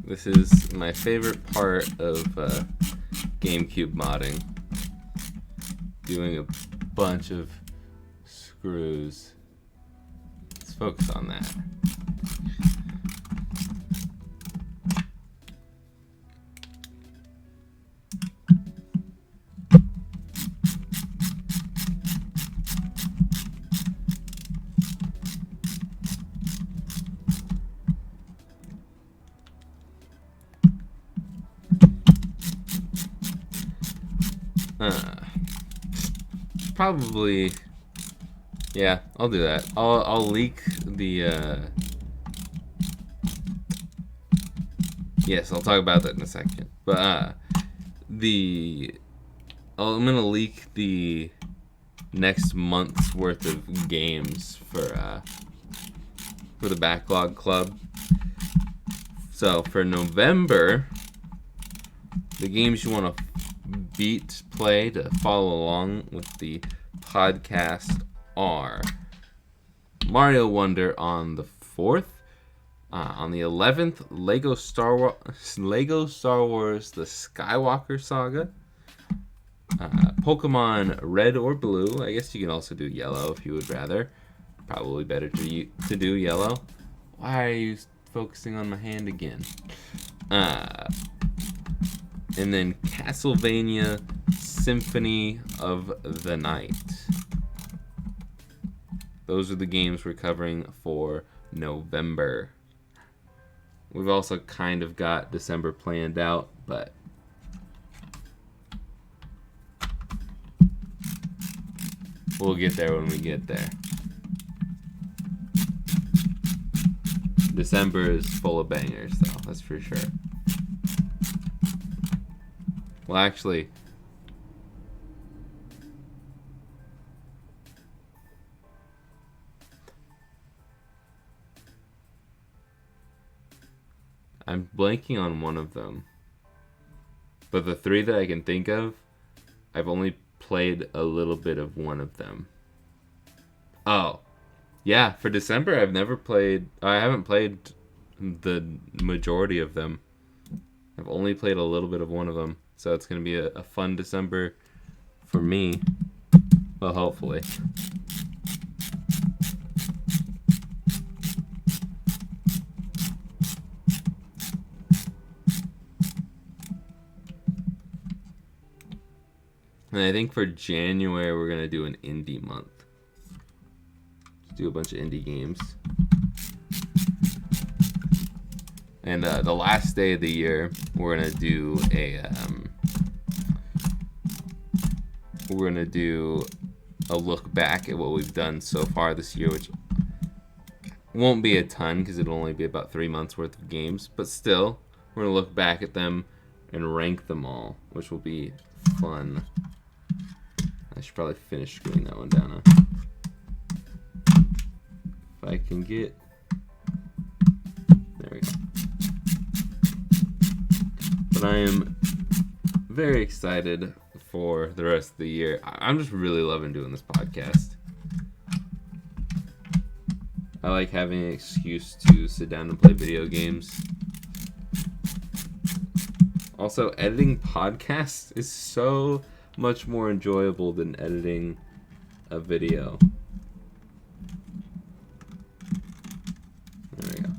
This is my favorite part of GameCube modding. Doing a bunch of screws. Let's focus on that. Probably, yeah, I'll do that. I'll leak the, yes, I'll talk about that in a second. But, I'm gonna leak the next month's worth of games for the Backlog Club. So, for November, the games you want to play to follow along with the podcast are Mario Wonder on the 4th, on the 11th, Lego Star Wars The Skywalker Saga, Pokemon Red or Blue. I guess you can also do Yellow if you would rather. Probably better to do Yellow. Why are you focusing on my hand again? And then Castlevania Symphony of the Night. Those are the games we're covering for November. We've also kind of got December planned out, but we'll get there when we get there. December is full of bangers, though, that's for sure. Well, actually, I'm blanking on one of them. But the three that I can think of, I've only played a little bit of one of them. Oh, yeah, for December I haven't played the majority of them. I've only played a little bit of one of them. So it's going to be a fun December for me. Well, hopefully. And I think for January we're going to do an indie month. Let's do a bunch of indie games. And the last day of the year, we're gonna do a look back at what we've done so far this year, which won't be a ton because it'll only be about 3 months worth of games. But still, we're gonna look back at them and rank them all, which will be fun. I should probably finish screwing that one down. If I can get. There we go. But I am very excited for the rest of the year. I'm just really loving doing this podcast. I like having an excuse to sit down and play video games. Also, editing podcasts is so much more enjoyable than editing a video. There we go.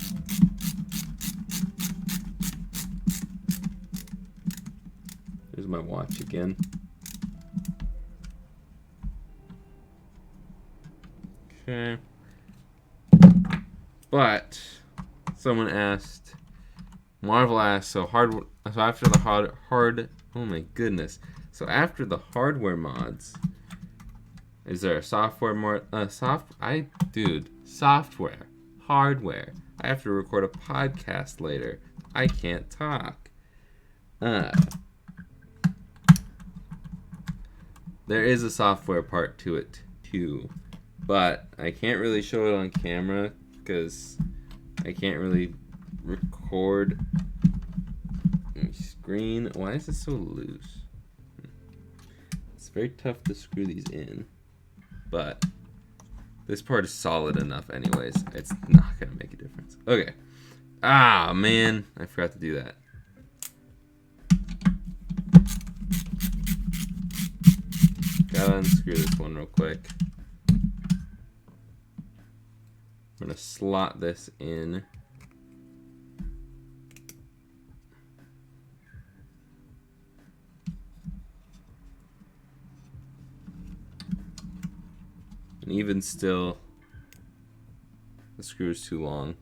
There's my watch again. Okay. But someone asked, Marvel asked, so after the hard, oh my goodness. So after the hardware mods, is there a software software, hardware. I have to record a podcast later. I can't talk. There is a software part to it too, but I can't really show it on camera because I can't really record my screen. Why is it so loose? It's very tough to screw these in, but this part is solid enough anyways. It's not gonna make a difference. Okay. Ah, man, I forgot to do that. Gotta unscrew this one real quick. I'm gonna slot this in. And even still, the screw is too long.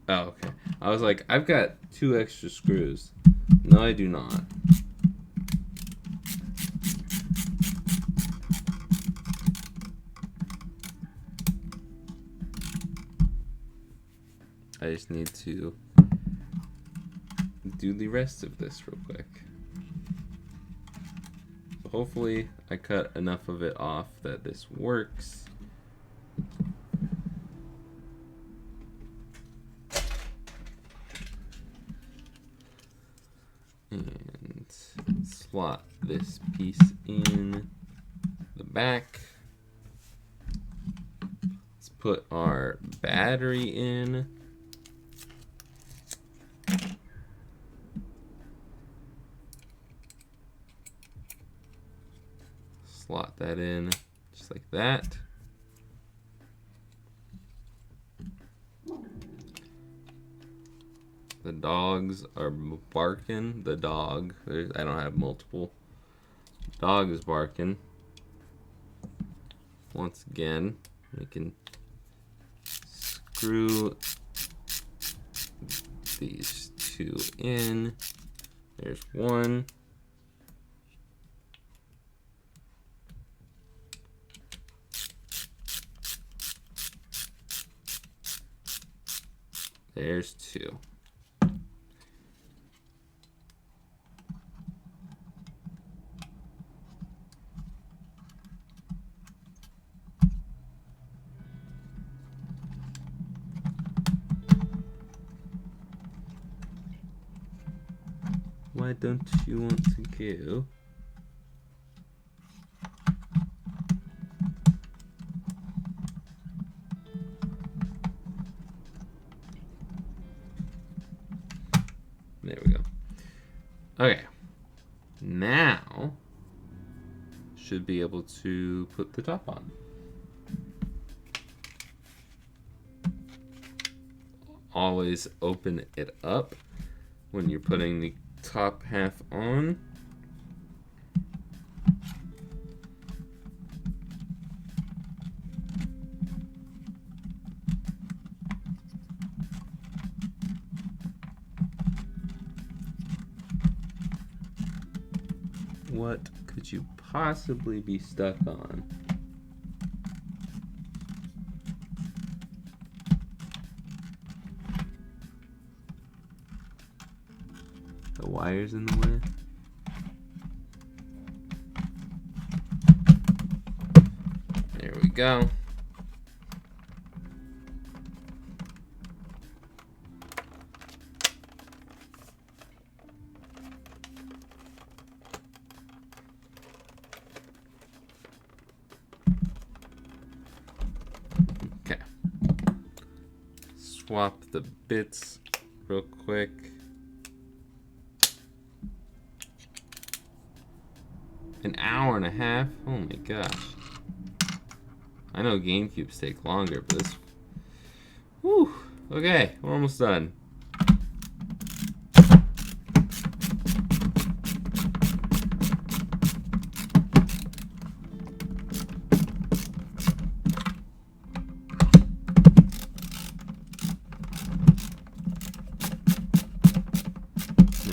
Oh, okay. I was like, I've got 2 extra screws. No, I do not. I just need to do the rest of this real quick. Hopefully I cut enough of it off that this works. And slot this piece in the back. Let's put our battery in. Slot that in just like that. The dogs are barking. The dog, I don't have multiple. Dog is barking. Once again, we can screw these 2 in. There's one. There's 2. Why don't you want to go? There we go. Okay. Now should be able to put the top on. Always open it up when you're putting the top half on. What could you possibly be stuck on? The wire's in the way. There we go. Okay. Swap the bits real quick. An hour and a half? Oh my gosh. I know GameCubes take longer, but this... Whew. Okay, we're almost done.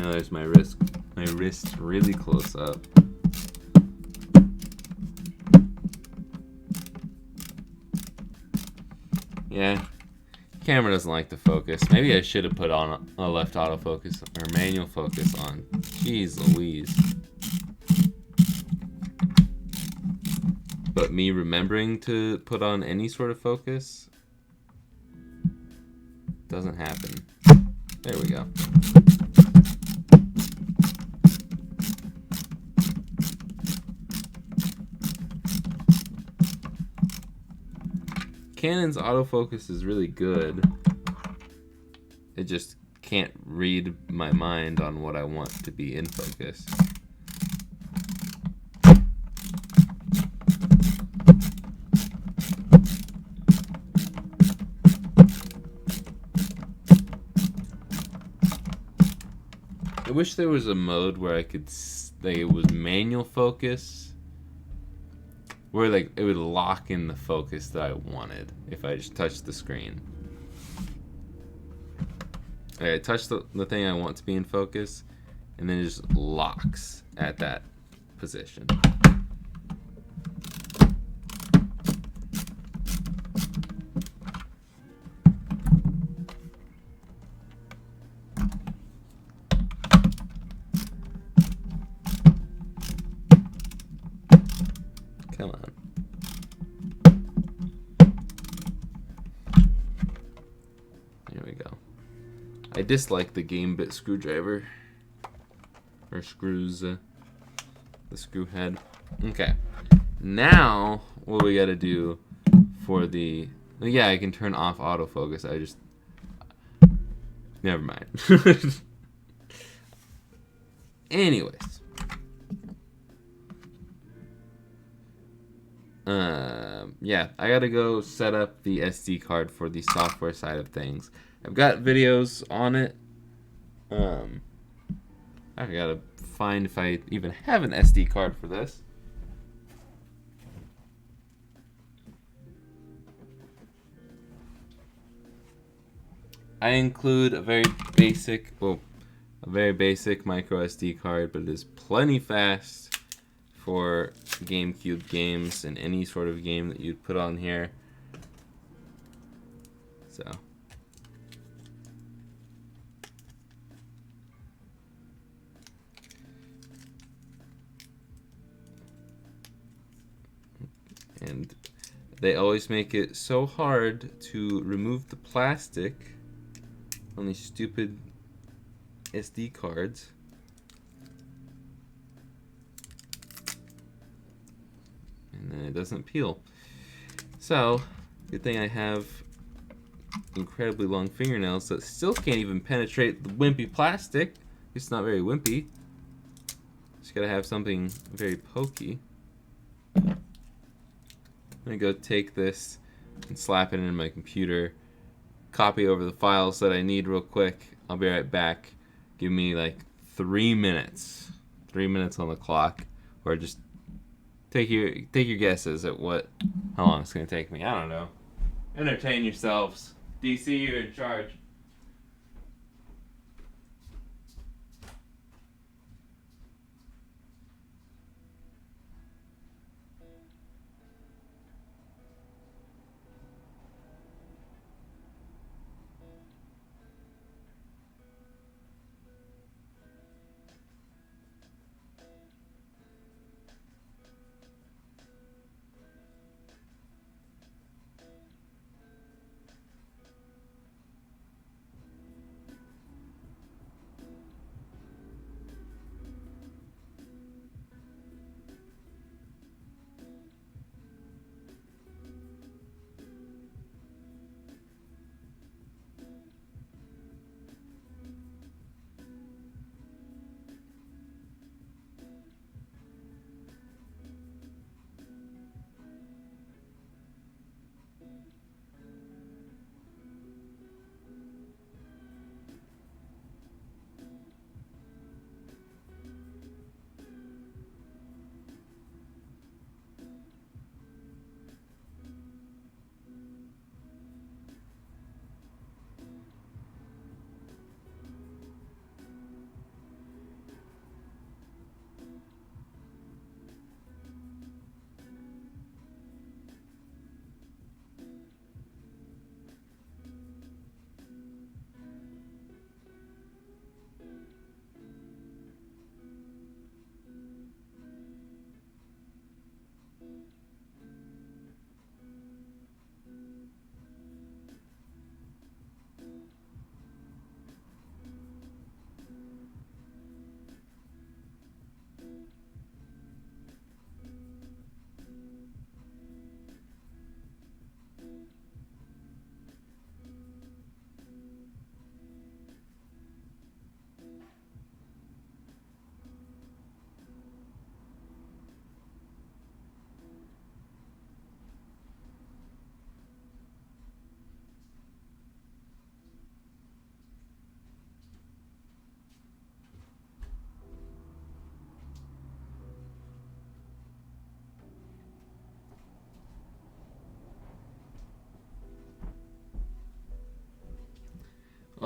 Now there's my wrist really close up. Yeah, camera doesn't like to focus. Maybe I should have put on a left autofocus or manual focus on. Jeez Louise. But me remembering to put on any sort of focus doesn't happen. There we go. Canon's autofocus is really good. It just can't read my mind on what I want to be in focus. I wish there was a mode where I could, like, it was manual focus, where like it would lock in the focus that I wanted if I just touched the screen. Like, I touch the thing I want to be in focus, and then it just locks at that position. Come on. There we go. I dislike the game bit screwdriver. Or screws, the screw head. Okay. Now, what we gotta do for the... Yeah, I can turn off autofocus. I just... Never mind. Anyways. Yeah, I gotta go set up the SD card for the software side of things. I've got videos on it. I gotta find if I even have an SD card for this. I include a very basic micro SD card, but it is plenty fast for GameCube games and any sort of game that you'd put on here. So. And they always make it so hard to remove the plastic on these stupid SD cards. And then it doesn't peel. So, good thing I have incredibly long fingernails that still can't even penetrate the wimpy plastic. It's not very wimpy. Just gotta have something very pokey. I'm gonna go take this and slap it in my computer, copy over the files that I need real quick. I'll be right back. Give me like 3 minutes. 3 minutes on the clock. Or just take your guesses at how long it's gonna take me. I don't know. Entertain yourselves. DC, you're in charge.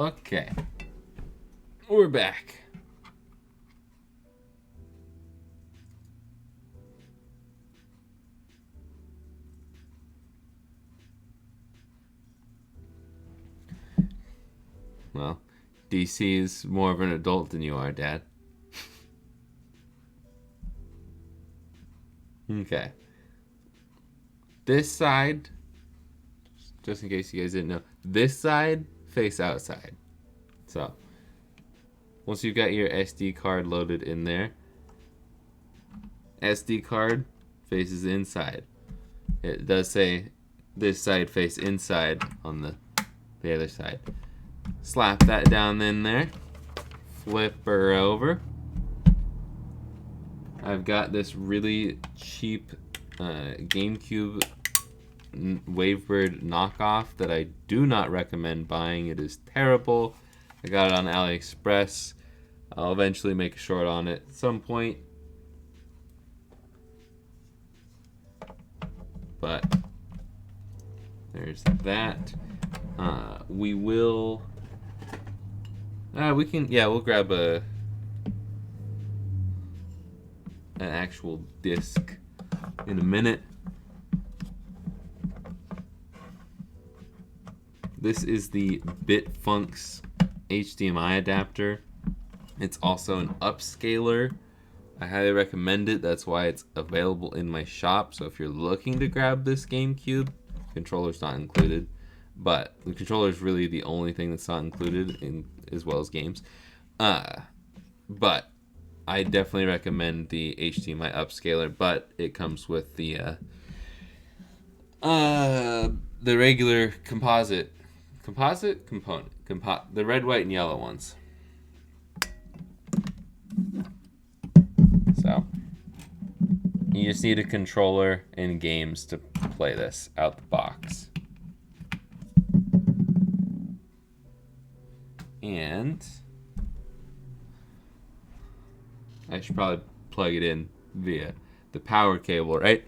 Okay. We're back. Well, DC is more of an adult than you are, Dad. Okay. This side, just in case you guys didn't know, this side face outside. So, once you've got your SD card loaded in there, SD card faces inside. It does say this side face inside on the other side. Slap that down in there. Flip her over. I've got this really cheap GameCube Wavebird knockoff that I do not recommend buying. It is terrible. I got it on AliExpress. I'll eventually make a short on it at some point. But there's that. We will... we'll grab an actual disc in a minute. This is the BitFunks HDMI adapter. It's also an upscaler. I highly recommend it. That's why it's available in my shop. So if you're looking to grab this GameCube, controller's not included. But the controller is really the only thing that's not included, as well as games. But I definitely recommend the HDMI upscaler. But it comes with the regular component, the red, white, and yellow ones. So you just need a controller and games to play this out the box. And I should probably plug it in via the power cable, right?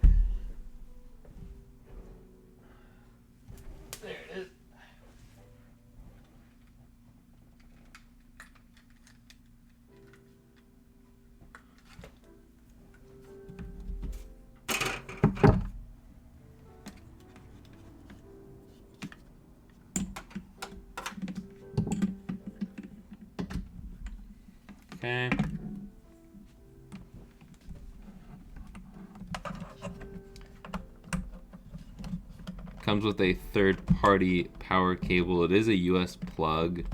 There it is. Okay. Comes with a third-party power cable. It is a US plug,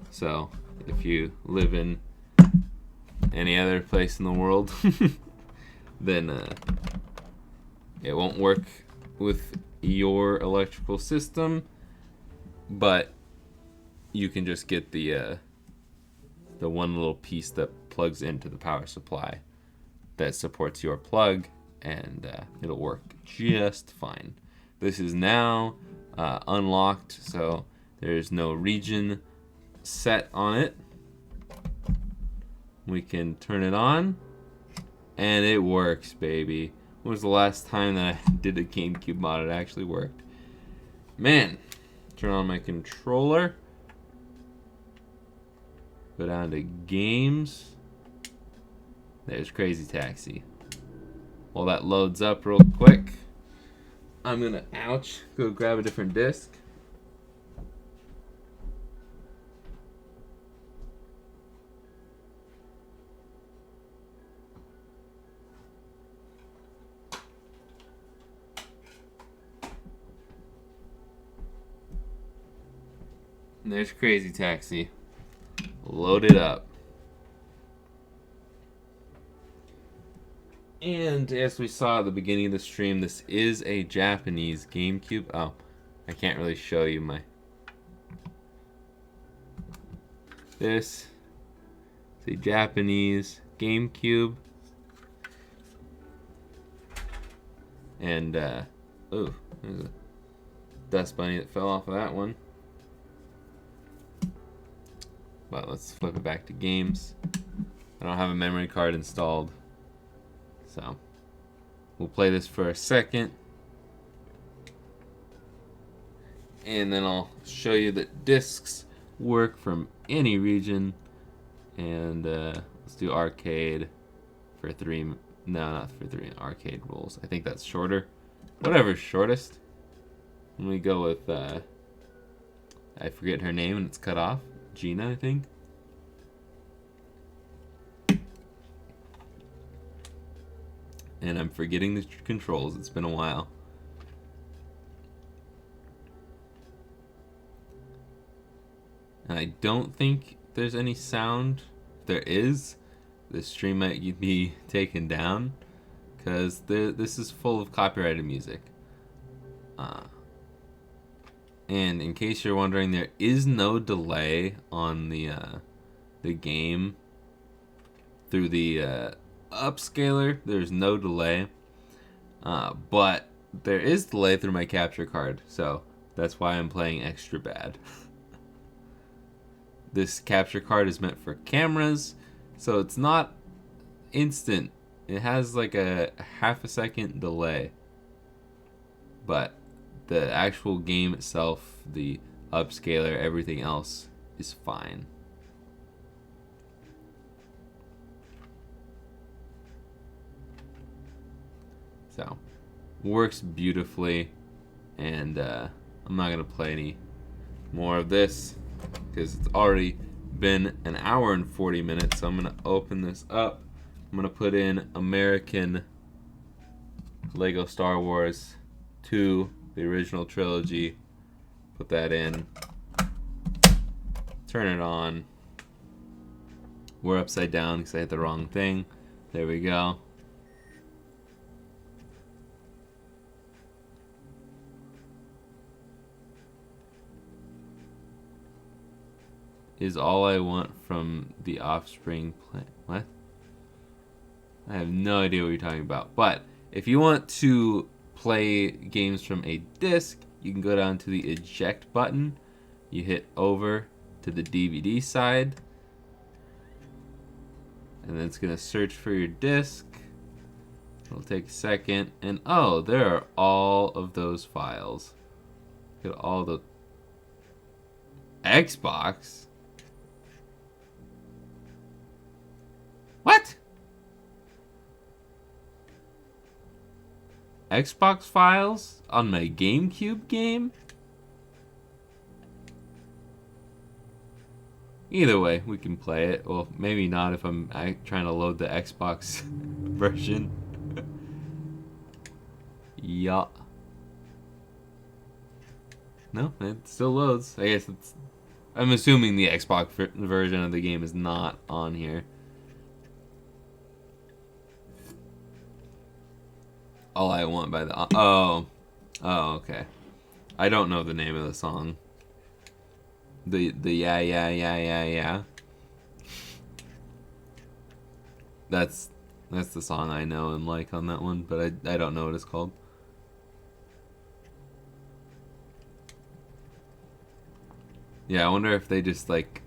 so if you live in any other place in the world, then it won't work with your electrical system, but you can just get the one little piece that plugs into the power supply that supports your plug, and it'll work just fine. This is now unlocked, so there's no region set on it. We can turn it on, and it works, baby. When was the last time that I did a GameCube mod? It actually worked. Man, turn on my controller. Go down to games. There's Crazy Taxi. While that loads up real quick, I'm gonna, go grab a different disc. And there's Crazy Taxi. Load it up. And as we saw at the beginning of the stream, this is a Japanese GameCube. Oh, I can't really show you my... This is a Japanese GameCube. And, oh, there's a dust bunny that fell off of that one. But let's flip it back to games. I don't have a memory card installed, so we'll play this for a second, and then I'll show you that discs work from any region. And let's do arcade for 3. No, not for 3. Arcade rules. I think that's shorter. Whatever's shortest. Let me go with, I forget her name and it's cut off. Gina, I think. And I'm forgetting the controls. It's been a while. And I don't think there's any sound. If there is, the stream might be taken down because this is full of copyrighted music. And in case you're wondering, there is no delay on the game through the upscaler. There's no delay, but there is delay through my capture card, so that's why I'm playing extra bad. This capture card is meant for cameras, so it's not instant. It has like a half a second delay, but the actual game itself, the upscaler, everything else is fine. So, works beautifully, and I'm not gonna play any more of this because it's already been an hour and 40 minutes. So I'm gonna open this up. I'm gonna put in American Lego Star Wars 2, the original trilogy. Put that in. Turn it on. We're upside down because I hit the wrong thing. There we go. Is all I want from the Offspring plan. What? I have no idea what you're talking about. But if you want to play games from a disc, you can go down to the eject button. You hit over to the DVD side. And then it's going to search for your disc. It'll take a second. And oh, there are all of those files. Look at all the Xbox. What? Xbox files on my GameCube game? Either way, we can play it. Well, maybe not if I'm trying to load the Xbox version. Yeah. No, it still loads. I guess it's... I'm assuming the Xbox version of the game is not on here. All I Want by the... Oh, okay. I don't know the name of the song. The yeah. That's the song I know and like on that one, but I don't know what it's called. Yeah, I wonder if they just like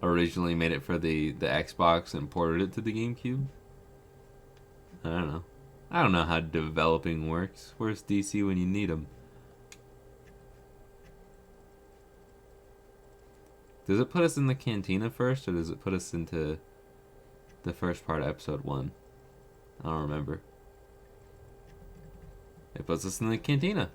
originally made it for the Xbox and ported it to the GameCube. I don't know. I don't know how developing works. Where's DC when you need them? Does it put us in the cantina first, or does it put us into the first part of episode 1? I don't remember. It puts us in the cantina.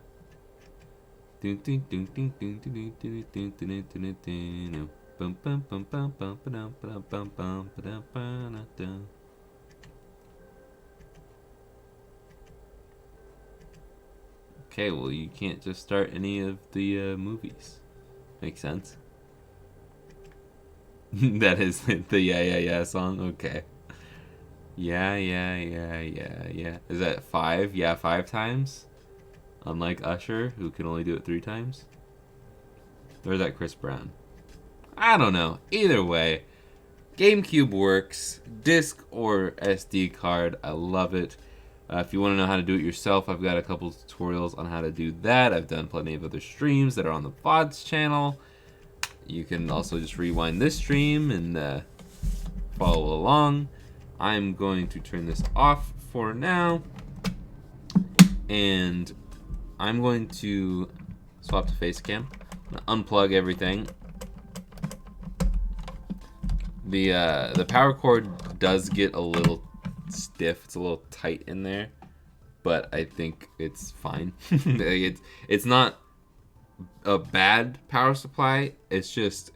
Okay, well, you can't just start any of the movies. Makes sense. That is the yeah song? Okay. Yeah. Is that 5? Yeah, 5 times? Unlike Usher, who can only do it 3 times? Or is that Chris Brown? I don't know. Either way, GameCube works. Disc or SD card, I love it. If you want to know how to do it yourself, I've got a couple tutorials on how to do that. I've done plenty of other streams that are on the VODs channel. You can also just rewind this stream and follow along. I'm going to turn this off for now. And I'm going to swap to face cam. I'm going to unplug everything. The power cord does get a little stiff. It's a little tight in there, but I think it's fine. It's not a bad power supply. It's just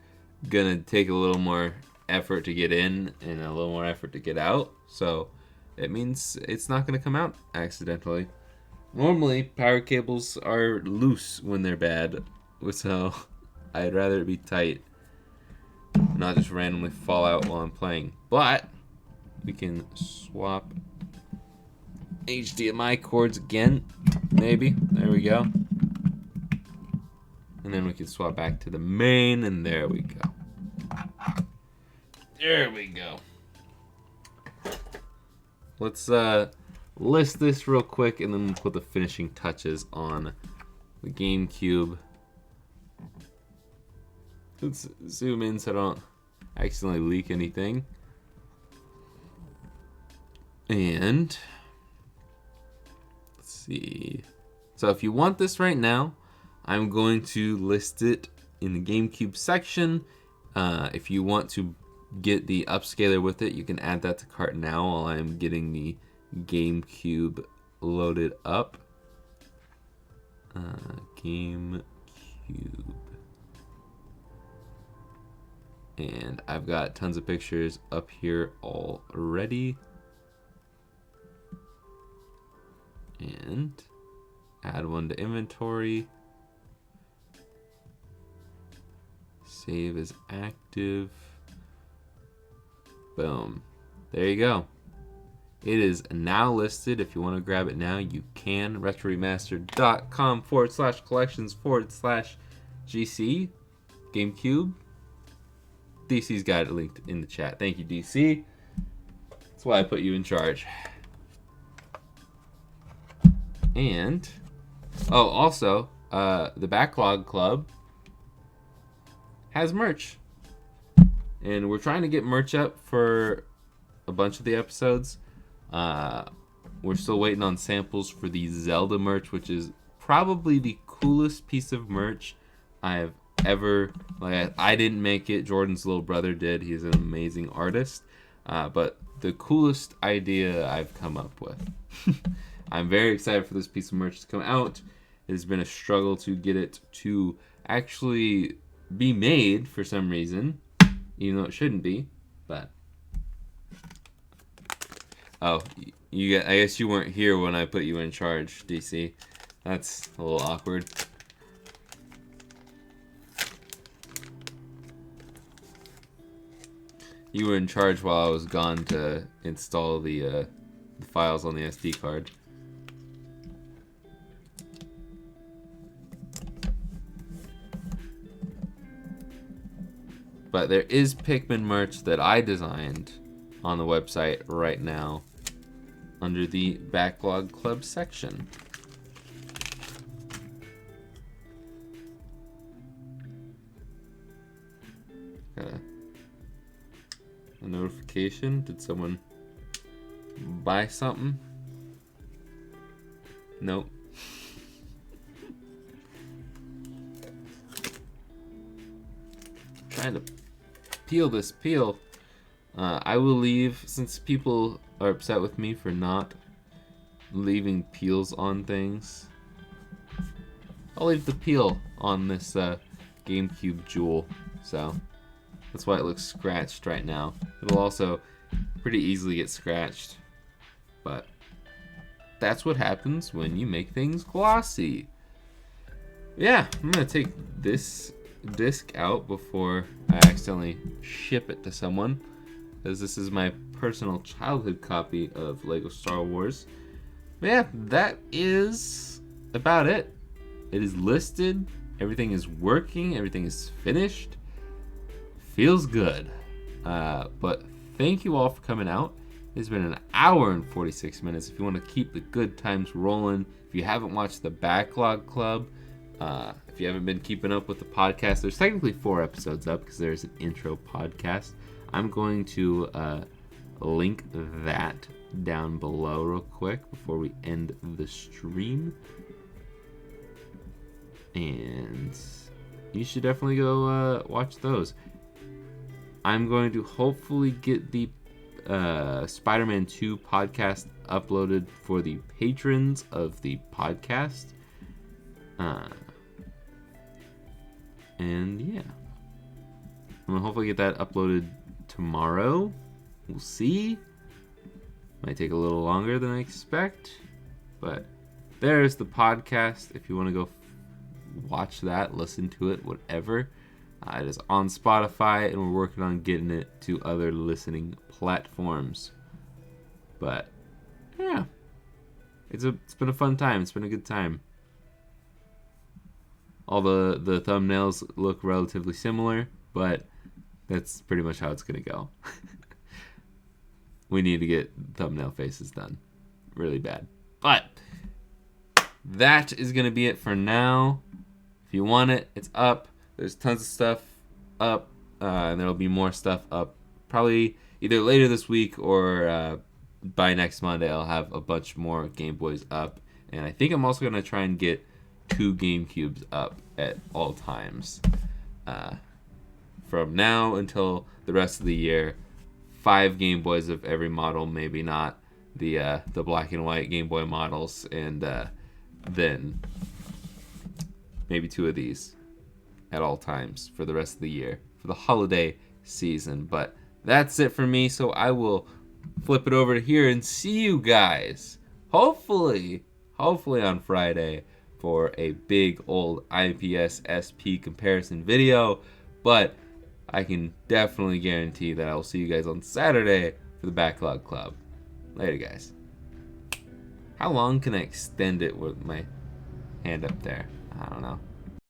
gonna take a little more effort to get in and a little more effort to get out. So it means it's not gonna come out accidentally. Normally, power cables are loose when they're bad, so I'd rather it be tight, not just randomly fall out while I'm playing. But we can swap HDMI cords again, maybe. There we go. And then we can swap back to the main, and there we go. There we go. Let's list this real quick, and then we'll put the finishing touches on the GameCube. Let's zoom in so I don't accidentally leak anything. And let's see. So if you want this right now, I'm going to list it in the GameCube section. If you want to get the upscaler with it, you can add that to cart now while I'm getting the GameCube loaded up. GameCube. And I've got tons of pictures up here already. And add one to inventory. Save as active. Boom. There you go. It is now listed. If you want to grab it now, you can. retroremastered.com/collections/GC. GameCube. DC's got it linked in the chat. Thank you, DC. That's why I put you in charge. And, oh, also, the Backlog Club has merch. And we're trying to get merch up for a bunch of the episodes. We're still waiting on samples for the Zelda merch, which is probably the coolest piece of merch I've ever, like, I didn't make it. Jordan's little brother did. He's an amazing artist. But the coolest idea I've come up with. I'm very excited for this piece of merch to come out. It has been a struggle to get it to actually be made for some reason, even though it shouldn't be. But oh, I guess you weren't here when I put you in charge, DC. That's a little awkward. You were in charge while I was gone to install the files on the SD card. But there is Pikmin merch that I designed on the website right now under the Backlog Club section. Got a notification. Did someone buy something? Nope. Trying to peel this peel. I will leave, since people are upset with me for not leaving peels on things. I'll leave the peel on this GameCube jewel, so that's why it looks scratched right now. It'll also pretty easily get scratched, but that's what happens when you make things glossy. Yeah, I'm gonna take this disc out before I accidentally ship it to someone, because this is my personal childhood copy of Lego Star Wars. But yeah, that is about it. It is listed, everything is working, everything is finished. Feels good. But thank you all for coming out. It's been an hour and 46 minutes. If you want to keep the good times rolling, if you haven't watched the Backlog Club, if you haven't been keeping up with the podcast, there's technically 4 episodes up because there's an intro podcast. I'm going to link that down below real quick before we end the stream. And you should definitely go watch those. I'm going to hopefully get the Spider-Man 2 podcast uploaded for the patrons of the podcast. And yeah, I'm gonna hopefully get that uploaded tomorrow. We'll see. Might take a little longer than I expect, but there's the podcast. If you want to go watch that, listen to it, whatever. It is on Spotify, and we're working on getting it to other listening platforms. But yeah, it's been a fun time. It's been a good time. All the thumbnails look relatively similar, but that's pretty much how it's gonna go. We need to get thumbnail faces done really bad. But that is gonna be it for now. If you want it, it's up. There's tons of stuff up, and there'll be more stuff up probably either later this week or by next Monday. I'll have a bunch more Game Boys up, and I think I'm also gonna try and get 2 GameCubes up at all times. From now until the rest of the year, 5 Game Boys of every model, maybe not the black and white Game Boy models, and then maybe 2 of these at all times for the rest of the year, for the holiday season. But that's it for me, so I will flip it over to here and see you guys, hopefully on Friday, for a big old IPS SP comparison video. But I can definitely guarantee that I will see you guys on Saturday for the Backlog Club. Later, guys. How long can I extend it with my hand up there? I don't know.